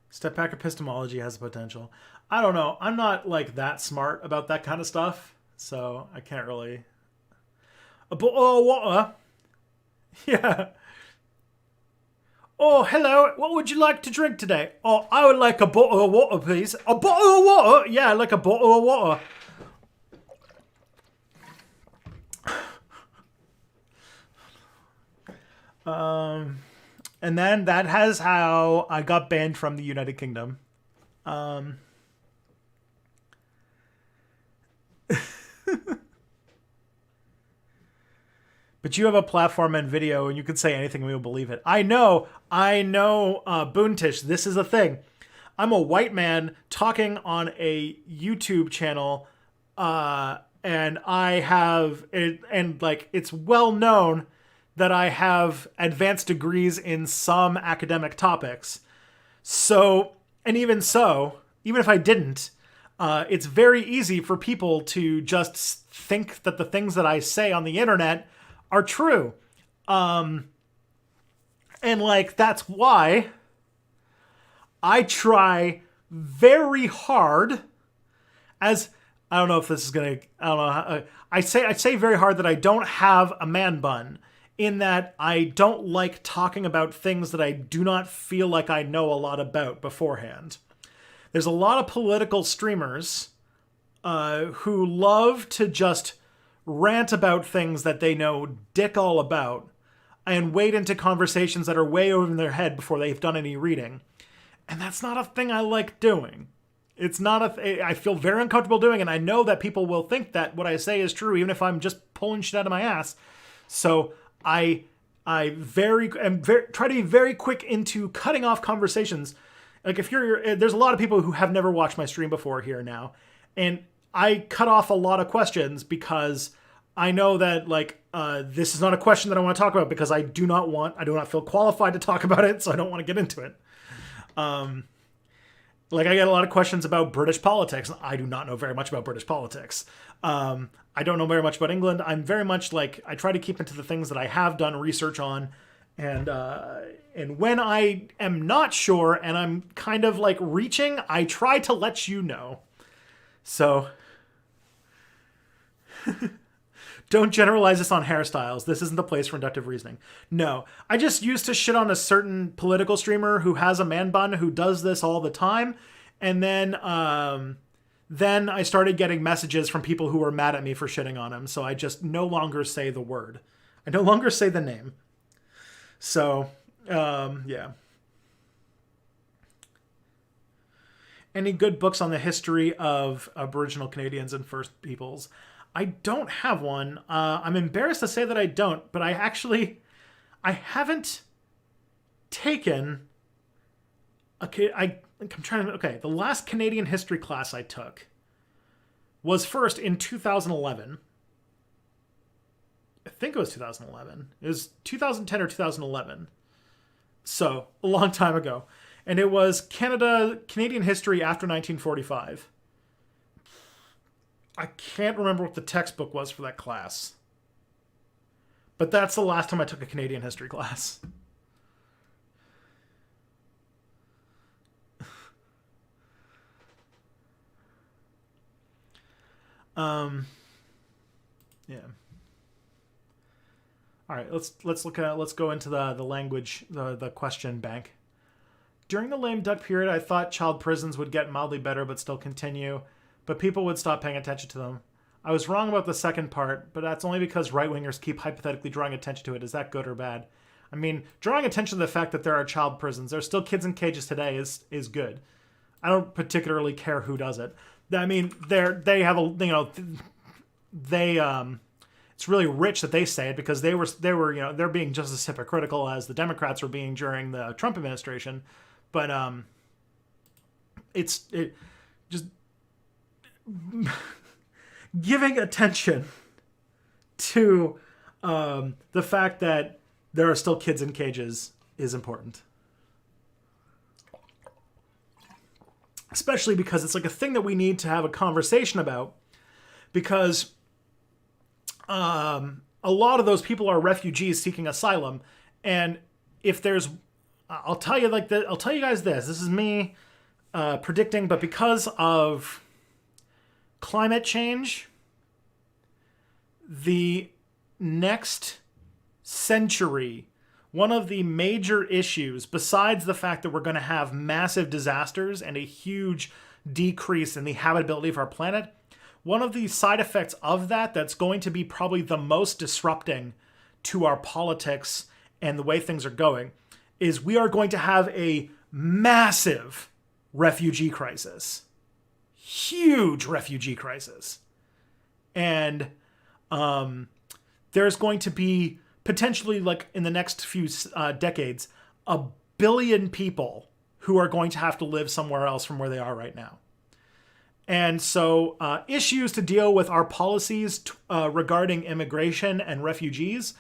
Step back epistemology has potential. I don't know. I'm not like that smart about that kind of stuff, so I can't really. A bottle of water. Yeah. Oh, hello. What would you like to drink today? Oh, I would like a bottle of water, please. A bottle of water? Yeah, I'd like a bottle of water. And then that has how I got banned from the United Kingdom. But you have a platform and video, and you can say anything and we will believe it. I know, Boontish, this is a thing. I'm a white man talking on a YouTube channel, and I have it, and like it's well known that I have advanced degrees in some academic topics. So, and even so, even if I didn't, it's very easy for people to just think that the things that I say on the internet are true. And like, that's why I try very hard as, I don't know if this is going to, I don't know. I say very hard that I don't have a man bun, in that I don't like talking about things that I do not feel like I know a lot about beforehand. There's a lot of political streamers who love to just rant about things that they know dick all about and wade into conversations that are way over their head before they've done any reading. And that's not a thing I like doing. It's not I feel very uncomfortable doing, and I know that people will think that what I say is true, even if I'm just pulling shit out of my ass. So I try to be very quick into cutting off conversations. Like there's a lot of people who have never watched my stream before here now, and I cut off a lot of questions because I know that like this is not a question that I want to talk about because I do not feel qualified to talk about it, so I don't want to get into it. Like I get a lot of questions about British politics. I do not know very much about British politics. I don't know very much about England. I'm very much like, I try to keep into the things that I have done research on. And when I am not sure and I'm kind of like reaching, I try to let you know. So don't generalize this on hairstyles. This isn't the place for inductive reasoning. No, I just used to shit on a certain political streamer who has a man bun who does this all the time. And then I started getting messages from people who were mad at me for shitting on him. So I just no longer say the word. I no longer say the name. So, yeah. Any good books on the history of Aboriginal Canadians and First Peoples? I don't have one. I'm embarrassed to say that I don't, but I haven't taken the last Canadian history class I took was first in 2011. I think it was 2011. It was 2010 or 2011. So, a long time ago. And it was Canadian history after 1945. I can't remember what the textbook was for that class. But that's the last time I took a Canadian history class. Um, yeah. All right, let's go into the language, the question bank. During the lame duck period, I thought child prisons would get mildly better but still continue, but people would stop paying attention to them. I was wrong about the second part, but that's only because right-wingers keep hypothetically drawing attention to it. Is that good or bad? I mean, drawing attention to the fact that there are child prisons, there's still kids in cages today is good. I don't particularly care who does it. I mean, they have a, they it's really rich that they say it because they were they're being just as hypocritical as the Democrats were being during the Trump administration, but it just giving attention to the fact that there are still kids in cages is important. Especially because it's like a thing that we need to have a conversation about, because a lot of those people are refugees seeking asylum. And if there's, I'll tell you guys this is me predicting, but because of climate change, the next century, one of the major issues, besides the fact that we're going to have massive disasters and a huge decrease in the habitability of our planet, one of the side effects of that's going to be probably the most disrupting to our politics and the way things are going, is we are going to have a massive refugee crisis. Huge refugee crisis. And there's going to be potentially, like in the next few decades, 1 billion people who are going to have to live somewhere else from where they are right now. And so issues to deal with our policies regarding immigration and refugees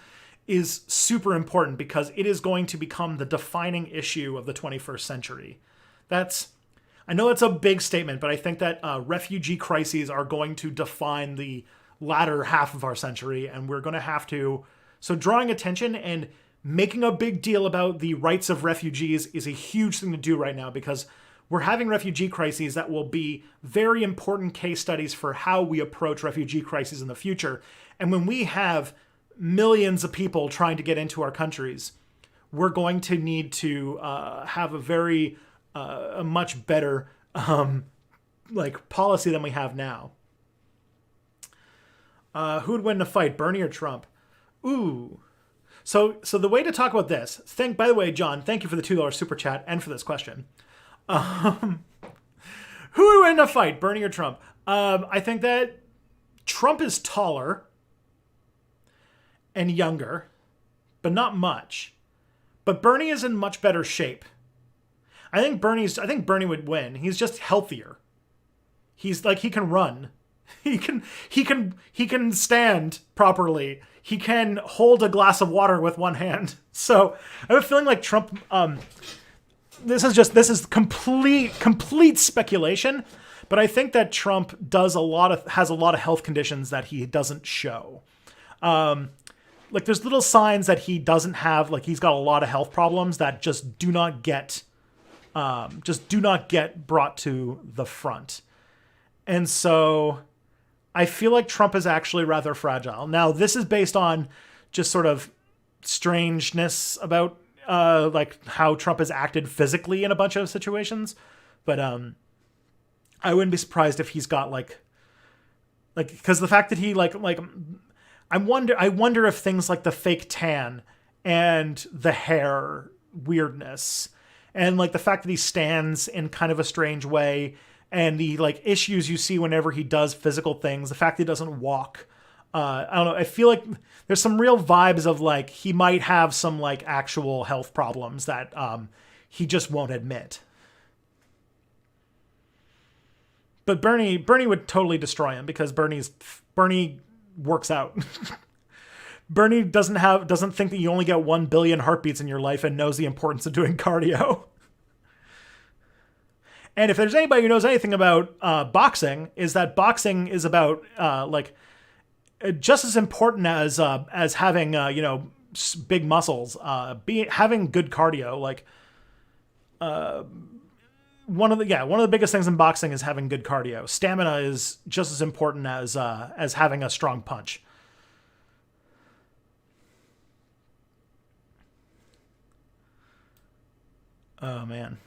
is super important because it is going to become the defining issue of the 21st century. I know that's a big statement, but I think that refugee crises are going to define the latter half of our century, and we're going to have to... So drawing attention and making a big deal about the rights of refugees is a huge thing to do right now, because we're having refugee crises that will be very important case studies for how we approach refugee crises in the future. And when we have millions of people trying to get into our countries, we're going to need to have a much better policy than we have now. Who would win in a fight, Bernie or Trump? Ooh. So the way to talk about this, by the way, John, thank you for the $2 super chat and for this question. Who would win in a fight, Bernie or Trump? I think that Trump is taller and younger, but not much. But Bernie is in much better shape. I think Bernie would win. He's just healthier. He's like, he can run. He can stand properly. He can hold a glass of water with one hand. So I have a feeling like Trump, this is complete speculation, but I think that Trump has a lot of health conditions that he doesn't show. Like there's little signs that he doesn't have, like he's got a lot of health problems that just do not get brought to the front. And so I feel like Trump is actually rather fragile. Now, this is based on just sort of strangeness about like how Trump has acted physically in a bunch of situations. But I wouldn't be surprised if he's got like because the fact that he I wonder if things like the fake tan and the hair weirdness and like the fact that he stands in kind of a strange way and the like issues you see whenever he does physical things, the fact that he doesn't walk. I don't know. I feel like there's some real vibes of like he might have some like actual health problems that he just won't admit. But Bernie would totally destroy him because Bernie works out. Bernie doesn't think that you only get 1 billion heartbeats in your life and knows the importance of doing cardio. And if there's anybody who knows anything about boxing, is that boxing is about just as important as having big muscles. Having good cardio, one of the biggest things in boxing is having good cardio. Stamina is just as important as having a strong punch. Oh man.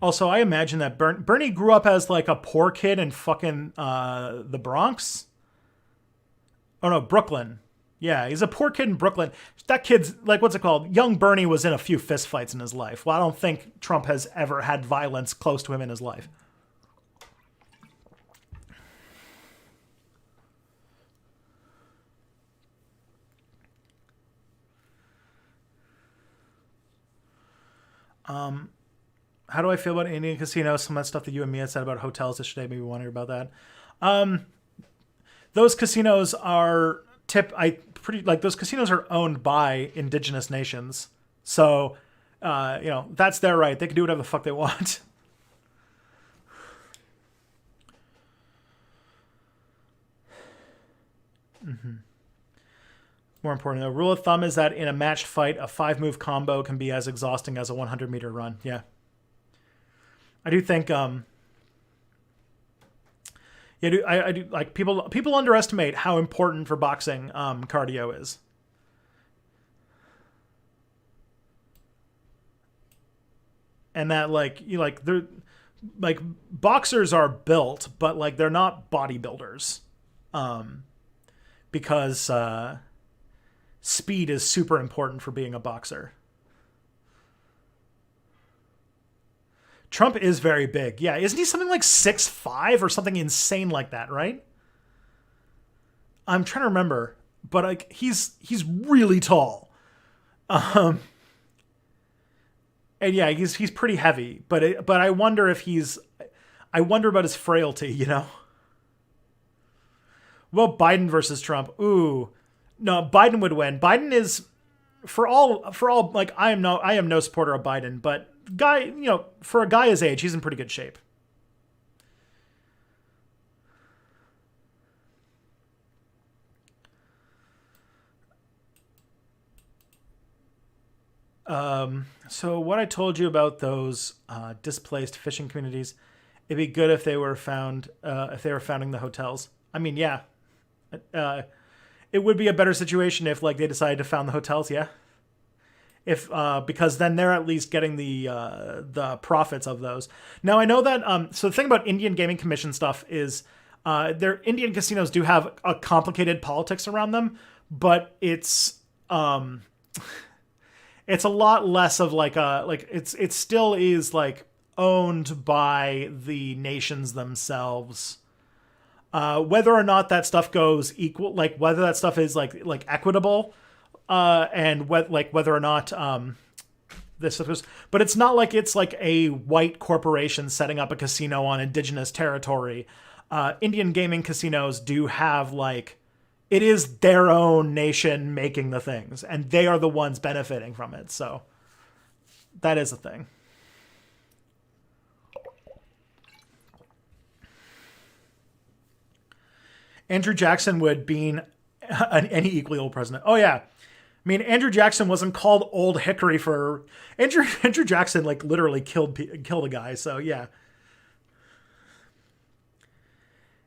Also, I imagine that Bernie grew up as like a poor kid in fucking the Bronx. Oh no, Brooklyn. Yeah, he's a poor kid in Brooklyn. That kid's like, what's it called? Young Bernie was in a few fistfights in his life. Well, I don't think Trump has ever had violence close to him in his life. How do I feel about Indian casinos? Some of that stuff that you and Mia said about hotels yesterday made me wonder about that. Those casinos are those casinos are owned by indigenous nations. So, that's their right. They can do whatever the fuck they want. More importantly, the rule of thumb is that in a matched fight, a 5-move combo can be as exhausting as a 100-meter run. Yeah. I do think I do like people underestimate how important for boxing cardio is. And that they're like boxers are built, but like they're not bodybuilders. Because speed is super important for being a boxer. Trump is very big. Yeah, isn't he something like 6'5" or something insane like that, right? I'm trying to remember, but like he's really tall. Um and yeah, he's pretty heavy, but I wonder if I wonder about his frailty, you know. Well, Biden versus Trump. Ooh. No, Biden would win. Biden is for all like I am no supporter of Biden, but guy, for a guy his age, he's in pretty good shape. So what I told you about those displaced fishing communities, it'd be good if they were founding the hotels. I mean, yeah, it would be a better situation if like they decided to found the hotels. Yeah, if because then they're at least getting the profits of those. Now I know that so the thing about Indian Gaming Commission stuff is their Indian casinos do have a complicated politics around them, but it's a lot less of like it still is like owned by the nations themselves. Whether or not that stuff goes equal, like whether that stuff is like equitable, and whether or not this stuff is, but it's not like it's like a white corporation setting up a casino on indigenous territory. Indian gaming casinos do have like it is their own nation making the things, and they are the ones benefiting from it. So that is a thing. Andrew Jackson would be any equally old president. Oh yeah, I mean Andrew Jackson wasn't called Old Hickory for Andrew Jackson like literally killed a guy. So yeah.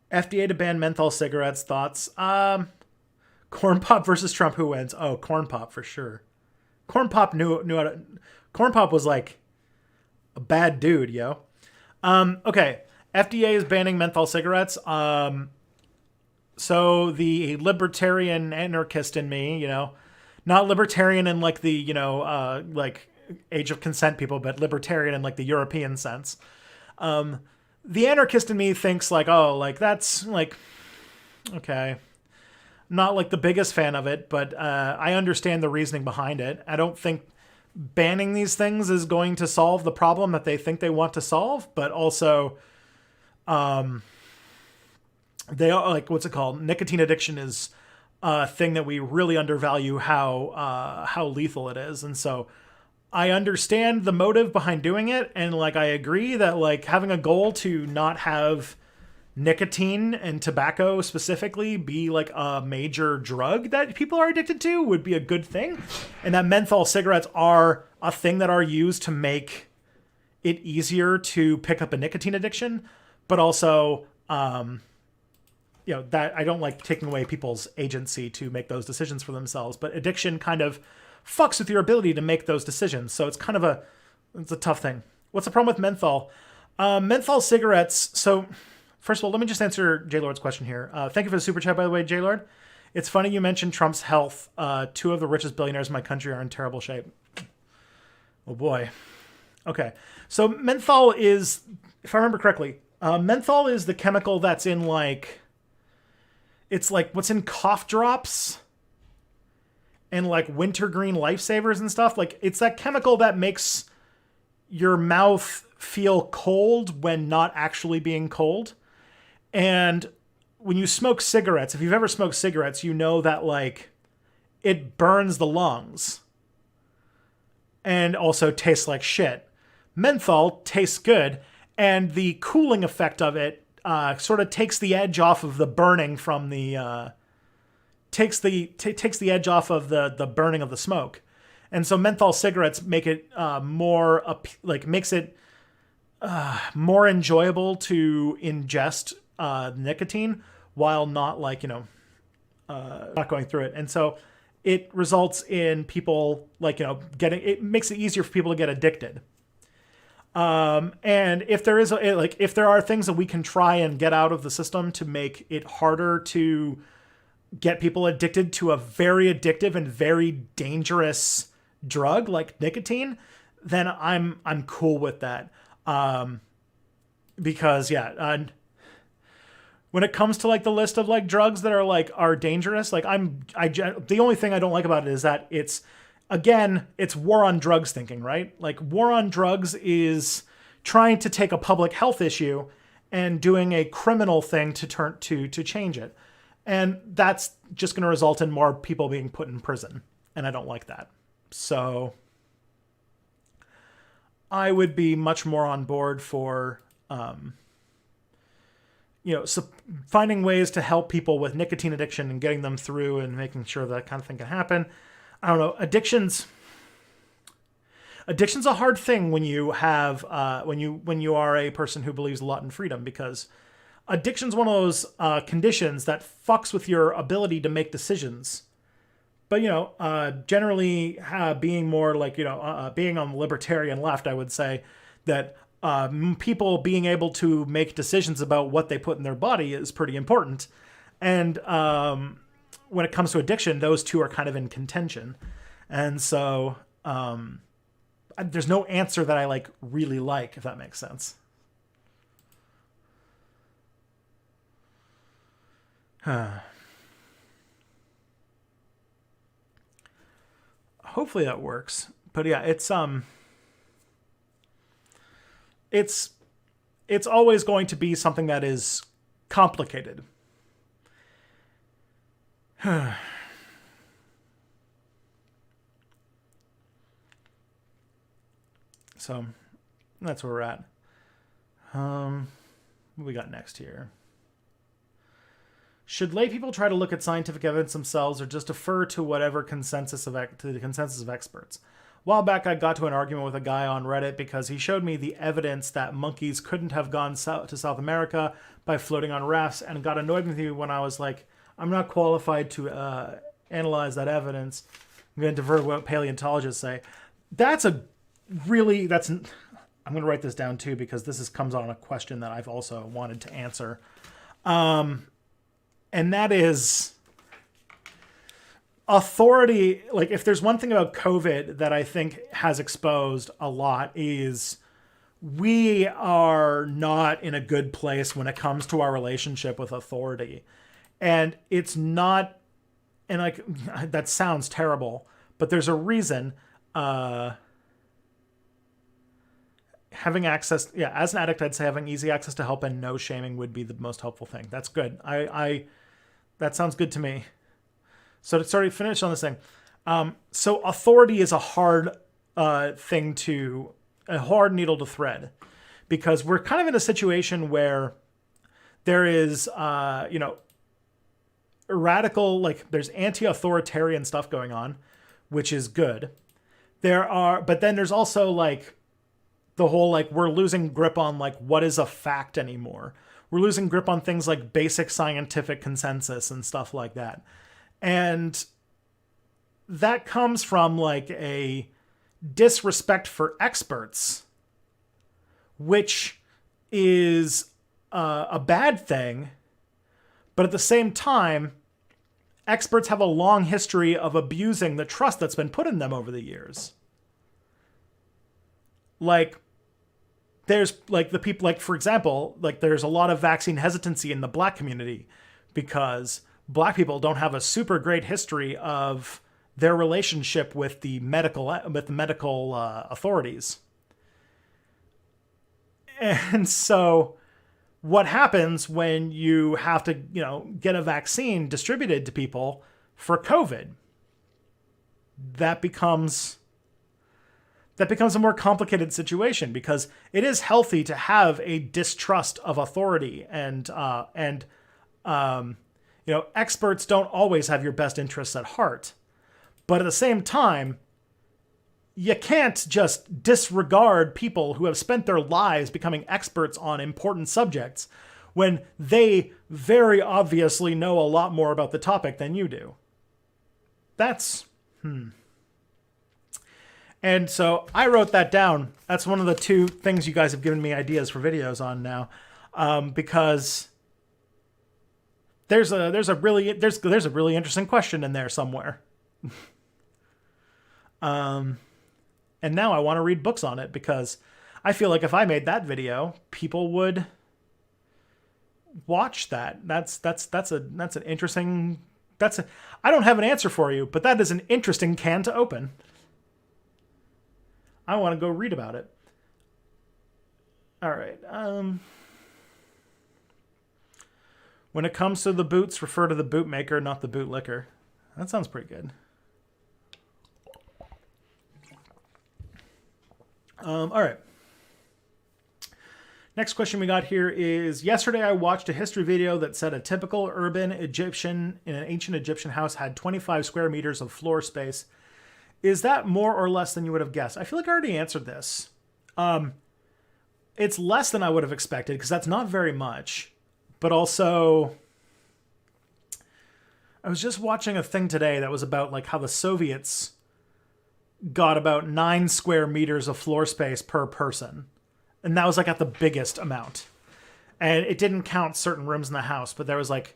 FDA to ban menthol cigarettes. Thoughts? Corn Pop versus Trump. Who wins? Oh, Corn Pop for sure. Corn Pop knew how to. Corn Pop was like a bad dude, yo. Okay. FDA is banning menthol cigarettes. So the libertarian anarchist in me, not libertarian in like the, like age of consent people, but libertarian in like the European sense. The anarchist in me thinks like, oh, like that's like, okay. Not like the biggest fan of it, but I understand the reasoning behind it. I don't think banning these things is going to solve the problem that they think they want to solve, but also, they are like what's it called? Nicotine addiction is a thing that we really undervalue how lethal it is, and so I understand the motive behind doing it, and like I agree that like having a goal to not have nicotine and tobacco specifically be like a major drug that people are addicted to would be a good thing. And that menthol cigarettes are a thing that are used to make it easier to pick up a nicotine addiction, but also, that I don't like taking away people's agency to make those decisions for themselves, but addiction kind of fucks with your ability to make those decisions. So it's it's a tough thing. What's the problem with menthol? Menthol cigarettes. So first of all, let me just answer J-Lord's question here. Thank you for the super chat, by the way, J-Lord. It's funny you mentioned Trump's health. Two of the richest billionaires in my country are in terrible shape. Oh boy. Okay. So menthol is, if I remember correctly, menthol is the chemical that's in it's like what's in cough drops and like wintergreen lifesavers and stuff. Like it's that chemical that makes your mouth feel cold when not actually being cold. And when you smoke cigarettes, if you've ever smoked cigarettes, you know that like it burns the lungs and also tastes like shit. Menthol tastes good, and the cooling effect of it sort of takes the edge off of the burning from the takes the edge off of the burning of the smoke. And so menthol cigarettes make it makes it more enjoyable to ingest nicotine while not not going through it. And so it results in people it makes it easier for people to get addicted. And if there is if there are things that we can try and get out of the system to make it harder to get people addicted to a very addictive and very dangerous drug like nicotine, then I'm cool with that. Because when it comes to the list of drugs that are dangerous, the only thing I don't like about it is that it's war on drugs thinking, right? Like war on drugs is trying to take a public health issue and doing a criminal thing to change it. And that's just going to result in more people being put in prison. And I don't like that. So I would be much more on board for, finding ways to help people with nicotine addiction and getting them through and making sure that kind of thing can happen. I don't know. Addiction's a hard thing when you have when you are a person who believes a lot in freedom, because addiction's one of those conditions that fucks with your ability to make decisions. But generally being more being on the libertarian left, I would say that people being able to make decisions about what they put in their body is pretty important. And when it comes to addiction, those two are kind of in contention. And so there's no answer that I really like, if that makes sense. Hopefully that works. But yeah, it's always going to be something that is complicated. So that's where we're at. What we got next here? Should lay people try to look at scientific evidence themselves, or just defer to the consensus of experts? A while back, I got to an argument with a guy on Reddit because he showed me the evidence that monkeys couldn't have gone to South America by floating on rafts, and got annoyed with me when I was like, I'm not qualified to analyze that evidence. I'm going to divert what paleontologists say. I'm going to write this down too, because this comes on a question that I've also wanted to answer. And that is authority. If there's one thing about COVID that I think has exposed a lot, is we are not in a good place when it comes to our relationship with authority. And it's not, and that sounds terrible, but there's a reason. Having access, as an addict, I'd say having easy access to help and no shaming would be the most helpful thing. That's good. That sounds good to me. So to sort of finish on this thing. So authority is a hard a hard needle to thread, because we're kind of in a situation where There is, radical, like there's anti-authoritarian stuff going on, which is good. But then there's also like the whole, like, we're losing grip on like what is a fact anymore. We're losing grip on things like basic scientific consensus and stuff like that. And that comes from like a disrespect for experts, which is a bad thing. But at the same time, experts have a long history of abusing the trust that's been put in them over the years. Like, there's like the people, like, for example, like there's a lot of vaccine hesitancy in the black community because black people don't have a super great history of their relationship with the medical authorities. And so what happens when you have to, get a vaccine distributed to people for COVID? That becomes a more complicated situation because it is healthy to have a distrust of authority and experts don't always have your best interests at heart. But at the same time, you can't just disregard people who have spent their lives becoming experts on important subjects when they very obviously know a lot more about the topic than you do. And so I wrote that down. That's one of the two things you guys have given me ideas for videos on now, because there's a really interesting question in there somewhere. And now I want to read books on it because I feel like if I made that video, people would watch that. That's an interesting. I don't have an answer for you, but that is an interesting can to open. I want to go read about it. All right. When it comes to the boots, refer to the bootmaker, not the bootlicker. That sounds pretty good. All right. Next question we got here is, yesterday I watched a history video that said a typical urban Egyptian in an ancient Egyptian house had 25 square meters of floor space. Is that more or less than you would have guessed? I feel like I already answered this. It's less than I would have expected because that's not very much. But also, I was just watching a thing today that was about like how the Soviets got about 9 square meters of floor space per person. And that was like at the biggest amount. And it didn't count certain rooms in the house, but there was like,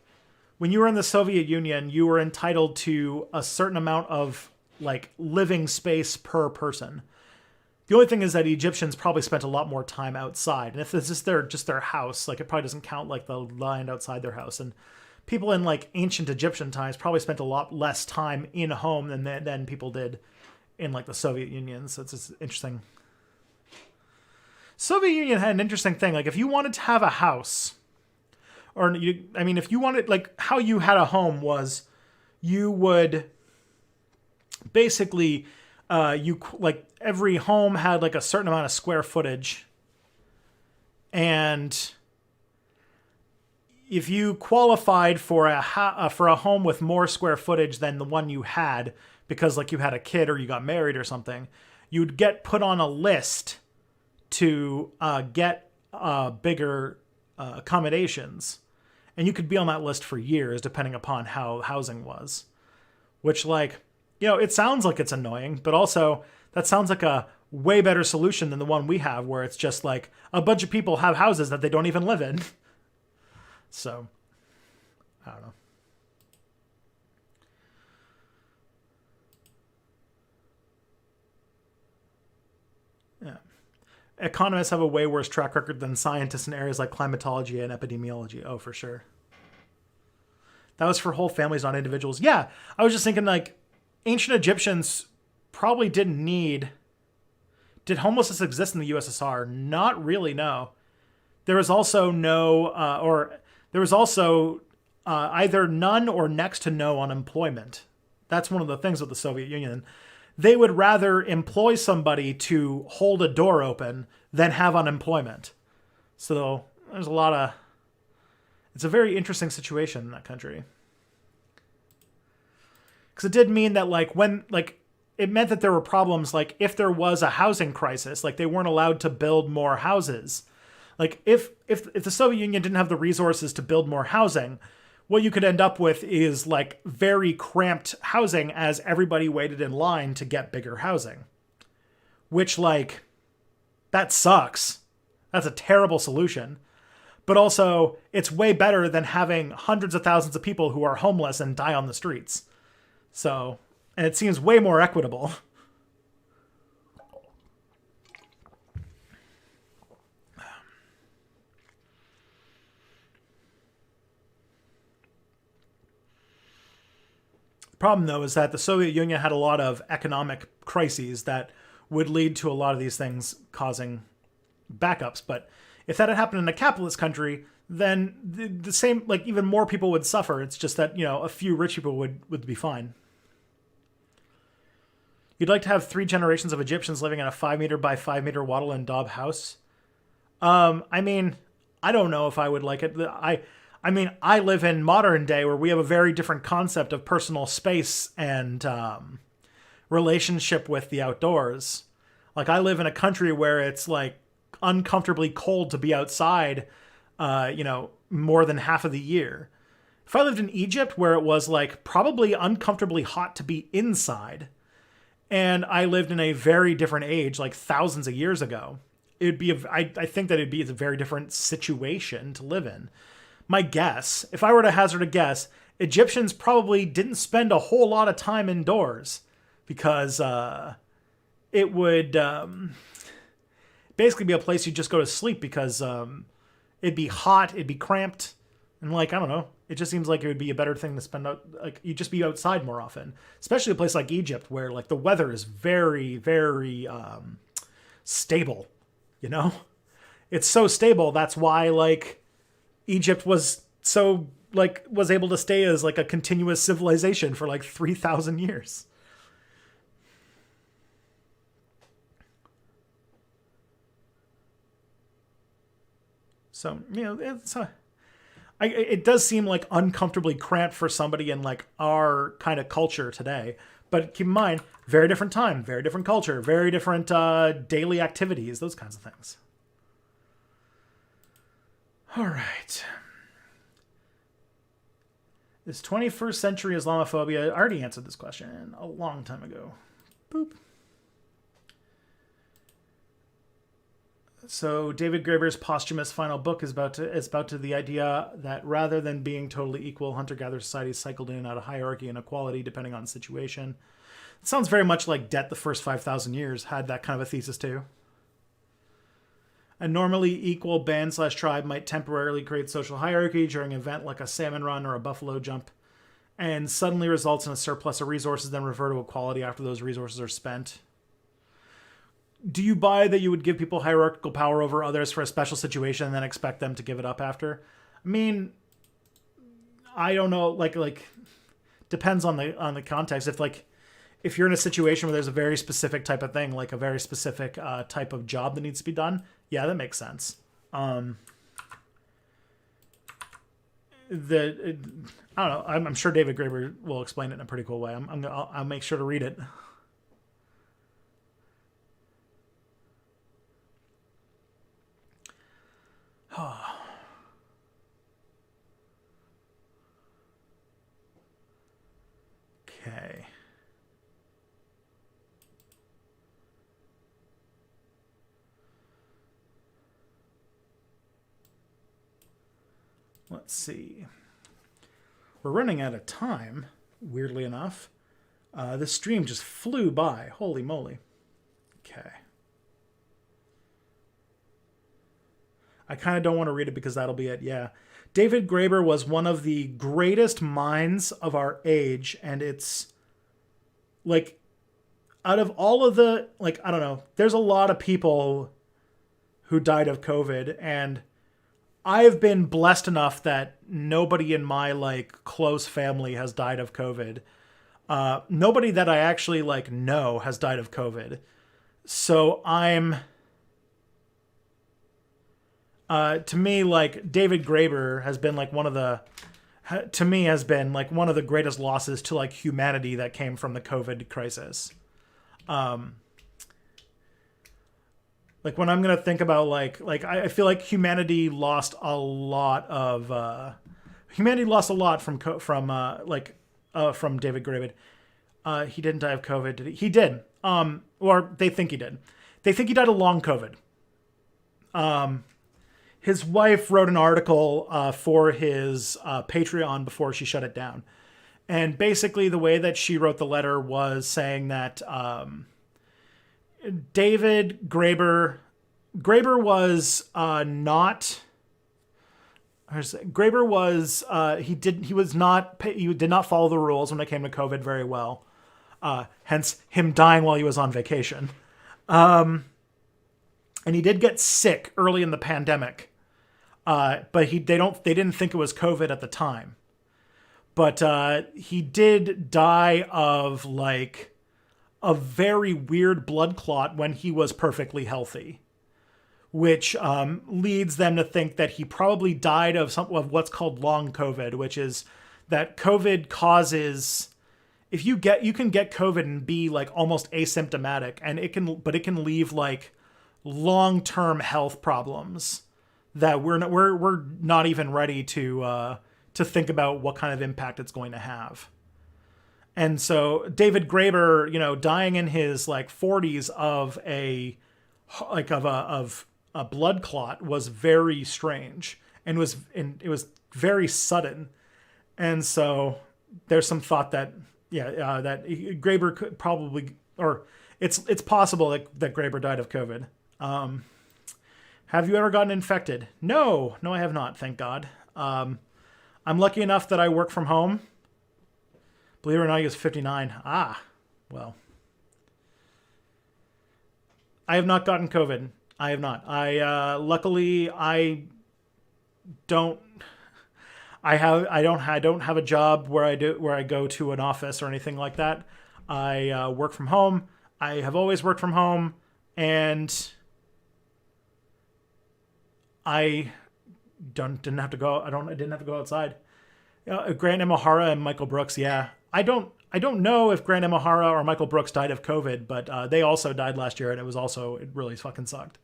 when you were in the Soviet Union, you were entitled to a certain amount of like living space per person. The only thing is that Egyptians probably spent a lot more time outside. And if it's just their house, like it probably doesn't count like the land outside their house. And people in like ancient Egyptian times probably spent a lot less time in home than people did in like the Soviet Union. So it's just interesting. Soviet Union had an interesting thing. Like if you wanted to have a house, if you wanted, like how you had a home was you would basically, every home had like a certain amount of square footage. And if you qualified for a home with more square footage than the one you had, because like you had a kid or you got married or something, you'd get put on a list to get bigger accommodations. And you could be on that list for years, depending upon how housing was. Which, like, it sounds like it's annoying, but also that sounds like a way better solution than the one we have, where it's just like a bunch of people have houses that they don't even live in. So, I don't know. Yeah. Economists have a way worse track record than scientists in areas like climatology and epidemiology. Oh, for sure. That was for whole families, not individuals. Yeah, I was just thinking, like, ancient Egyptians probably didn't need... Did homelessness exist in the USSR? Not really, no. There was also either none or next to no unemployment. That's one of the things with the Soviet Union. They would rather employ somebody to hold a door open than have unemployment. So there's a lot of... It's a very interesting situation in that country. Because it did mean that like when like it meant that there were problems like if there was a housing crisis, like they weren't allowed to build more houses. Like if the Soviet Union didn't have the resources to build more housing, what you could end up with is like very cramped housing as everybody waited in line to get bigger housing. Which like that sucks. That's a terrible solution. But also, it's way better than having hundreds of thousands of people who are homeless and die on the streets. So, and it seems way more equitable. The problem, though, is that the Soviet Union had a lot of economic crises that would lead to a lot of these things causing backups. But if that had happened in a capitalist country, then the same, like even more people would suffer. It's just that, you know, a few rich people would be fine. You'd like to have 3 generations of Egyptians living in a 5 meter by 5 meter wattle and daub house? I mean, I don't know if I would like it. I mean, I live in modern day where we have a very different concept of personal space and relationship with the outdoors. Like I live in a country where it's like uncomfortably cold to be outside, more than half of the year. If I lived in Egypt where it was like probably uncomfortably hot to be inside, and I lived in a very different age, like thousands of years ago, I think that it'd be a very different situation to live in. My guess, if I were to hazard a guess, Egyptians probably didn't spend a whole lot of time indoors because it would basically be a place you just go to sleep because it'd be hot, it'd be cramped, and like, I don't know, it just seems like it would be a better thing to spend out, like you'd just be outside more often, especially a place like Egypt where like the weather is very, very stable, you know? It's so stable, that's why like Egypt was able to stay as like a continuous civilization for like 3,000 years. So, you know, it does seem like uncomfortably cramped for somebody in like our kind of culture today. But keep in mind, very different time, very different culture, very different daily activities, those kinds of things. All right. Is 21st century Islamophobia? I already answered this question a long time ago. Boop. So David Graeber's posthumous final book is about to the idea that rather than being totally equal, hunter-gatherer societies cycled in and out of hierarchy and equality depending on the situation. It sounds very much like Debt the First 5,000 Years had that kind of a thesis too. A normally equal band/tribe might temporarily create social hierarchy during an event like a salmon run or a buffalo jump, and suddenly results in a surplus of resources, then revert to equality after those resources are spent. Do you buy that you would give people hierarchical power over others for a special situation and then expect them to give it up after? I mean, I don't know. Like depends on the context. If you're in a situation where there's a very specific type of thing, like a very specific type of job that needs to be done, yeah, that makes sense. I don't know. I'm sure David Graeber will explain it in a pretty cool way. I'll make sure to read it. Okay. Let's see. We're running out of time, weirdly enough. This stream just flew by. Holy moly. Okay. I kind of don't want to read it because that'll be it. Yeah. David Graeber was one of the greatest minds of our age, and it's like out of all of the, like, I don't know, there's a lot of people who died of COVID, and I've been blessed enough that nobody in my like close family has died of COVID. Nobody that I actually like know has died of COVID. So I'm To me, like David Graeber has been like one of the to me has been like one of the greatest losses to like humanity that came from the COVID crisis. Like when I'm gonna think about like I feel like humanity lost a lot from David Graeber. He didn't die of COVID, did he? He did. Or they think he did. They think he died of long COVID. His wife wrote an article for his Patreon before she shut it down. And basically the way that she wrote the letter was saying that David Graeber was not... Graeber was he did not follow the rules when it came to COVID very well. Hence him dying while he was on vacation. And he did get sick early in the pandemic. But they didn't think it was COVID at the time. But he did die of like a very weird blood clot when he was perfectly healthy, which leads them to think that he probably died of what's called long COVID, which is that COVID causes, you can get COVID and be like almost asymptomatic, and it can leave like long-term health problems that we're not even ready to think about what kind of impact it's going to have. And so David Graeber, dying in his like 40s of a blood clot was very strange, and it was very sudden. And so there's some thought that that Graeber could probably, or it's possible that Graeber died of COVID. Have you ever gotten infected? No, I have not. Thank God. I'm lucky enough that I work from home. Believe it or not, he was 59. Well. I have not gotten COVID. I have not. Luckily I don't have a job where I go to an office or anything like that. I work from home. I have always worked from home, and I didn't have to go. I didn't have to go outside. Grant Imahara and Michael Brooks. Yeah, I don't know if Grant Imahara or Michael Brooks died of COVID, but they also died last year, and it really fucking sucked.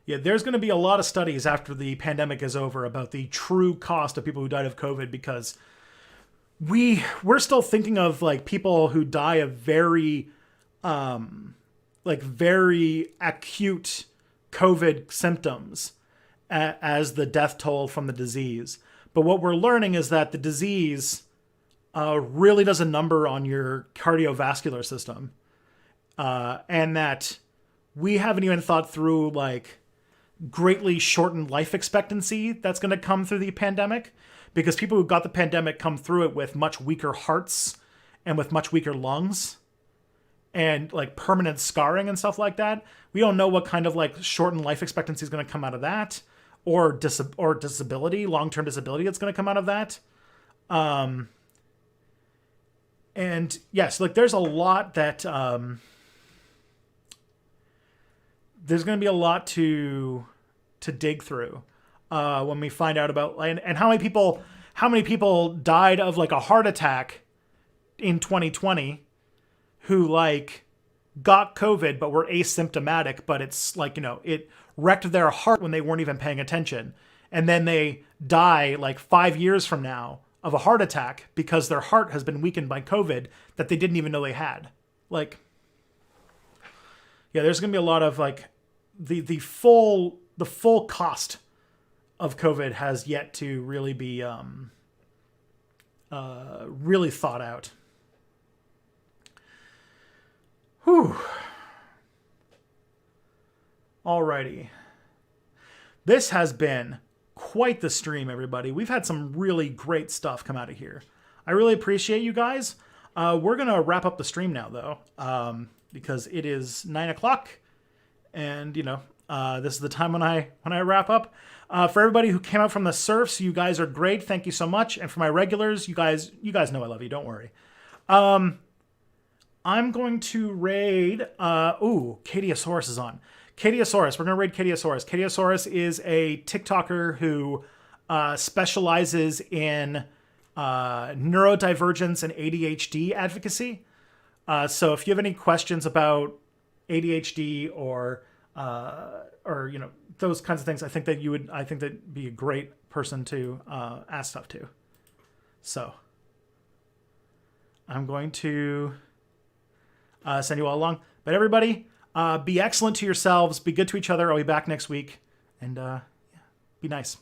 Yeah, there's going to be a lot of studies after the pandemic is over about the true cost of people who died of COVID, because we're still thinking of like people who die of very very acute COVID symptoms as the death toll from the disease. But what we're learning is that the disease really does a number on your cardiovascular system, and that we haven't even thought through like greatly shortened life expectancy that's going to come through the pandemic, because people who got the pandemic come through it with much weaker hearts and with much weaker lungs and like permanent scarring and stuff like that. We don't know what kind of like shortened life expectancy is going to come out of that, or disability, long-term disability that's going to come out of that. And yes, like there's a lot that there's going to be a lot to dig through when we find out about and how many people died of like a heart attack in 2020 who like got COVID but were asymptomatic, but it's like, it wrecked their heart when they weren't even paying attention, and then they die like 5 years from now of a heart attack because their heart has been weakened by COVID that they didn't even know they had. Like, yeah, there's going to be a lot of like the full cost of COVID has yet to really be really thought out. Whew. Alrighty. This has been quite the stream, everybody. We've had some really great stuff come out of here. I really appreciate you guys. We're going to wrap up the stream now, though, because it is 9:00, and, this is the time when I wrap up. For everybody who came out from the surfs, you guys are great. Thank you so much. And for my regulars, you guys know I love you. Don't worry. I'm going to raid. Katiosaurus is on. Katiosaurus. We're going to raid Katiosaurus. Katiosaurus is a TikToker who specializes in neurodivergence and ADHD advocacy. So if you have any questions about ADHD or those kinds of things, I think that'd be a great person to ask stuff to. So I'm going to send you all along. But everybody, be excellent to yourselves. Be good to each other. I'll be back next week. And be nice.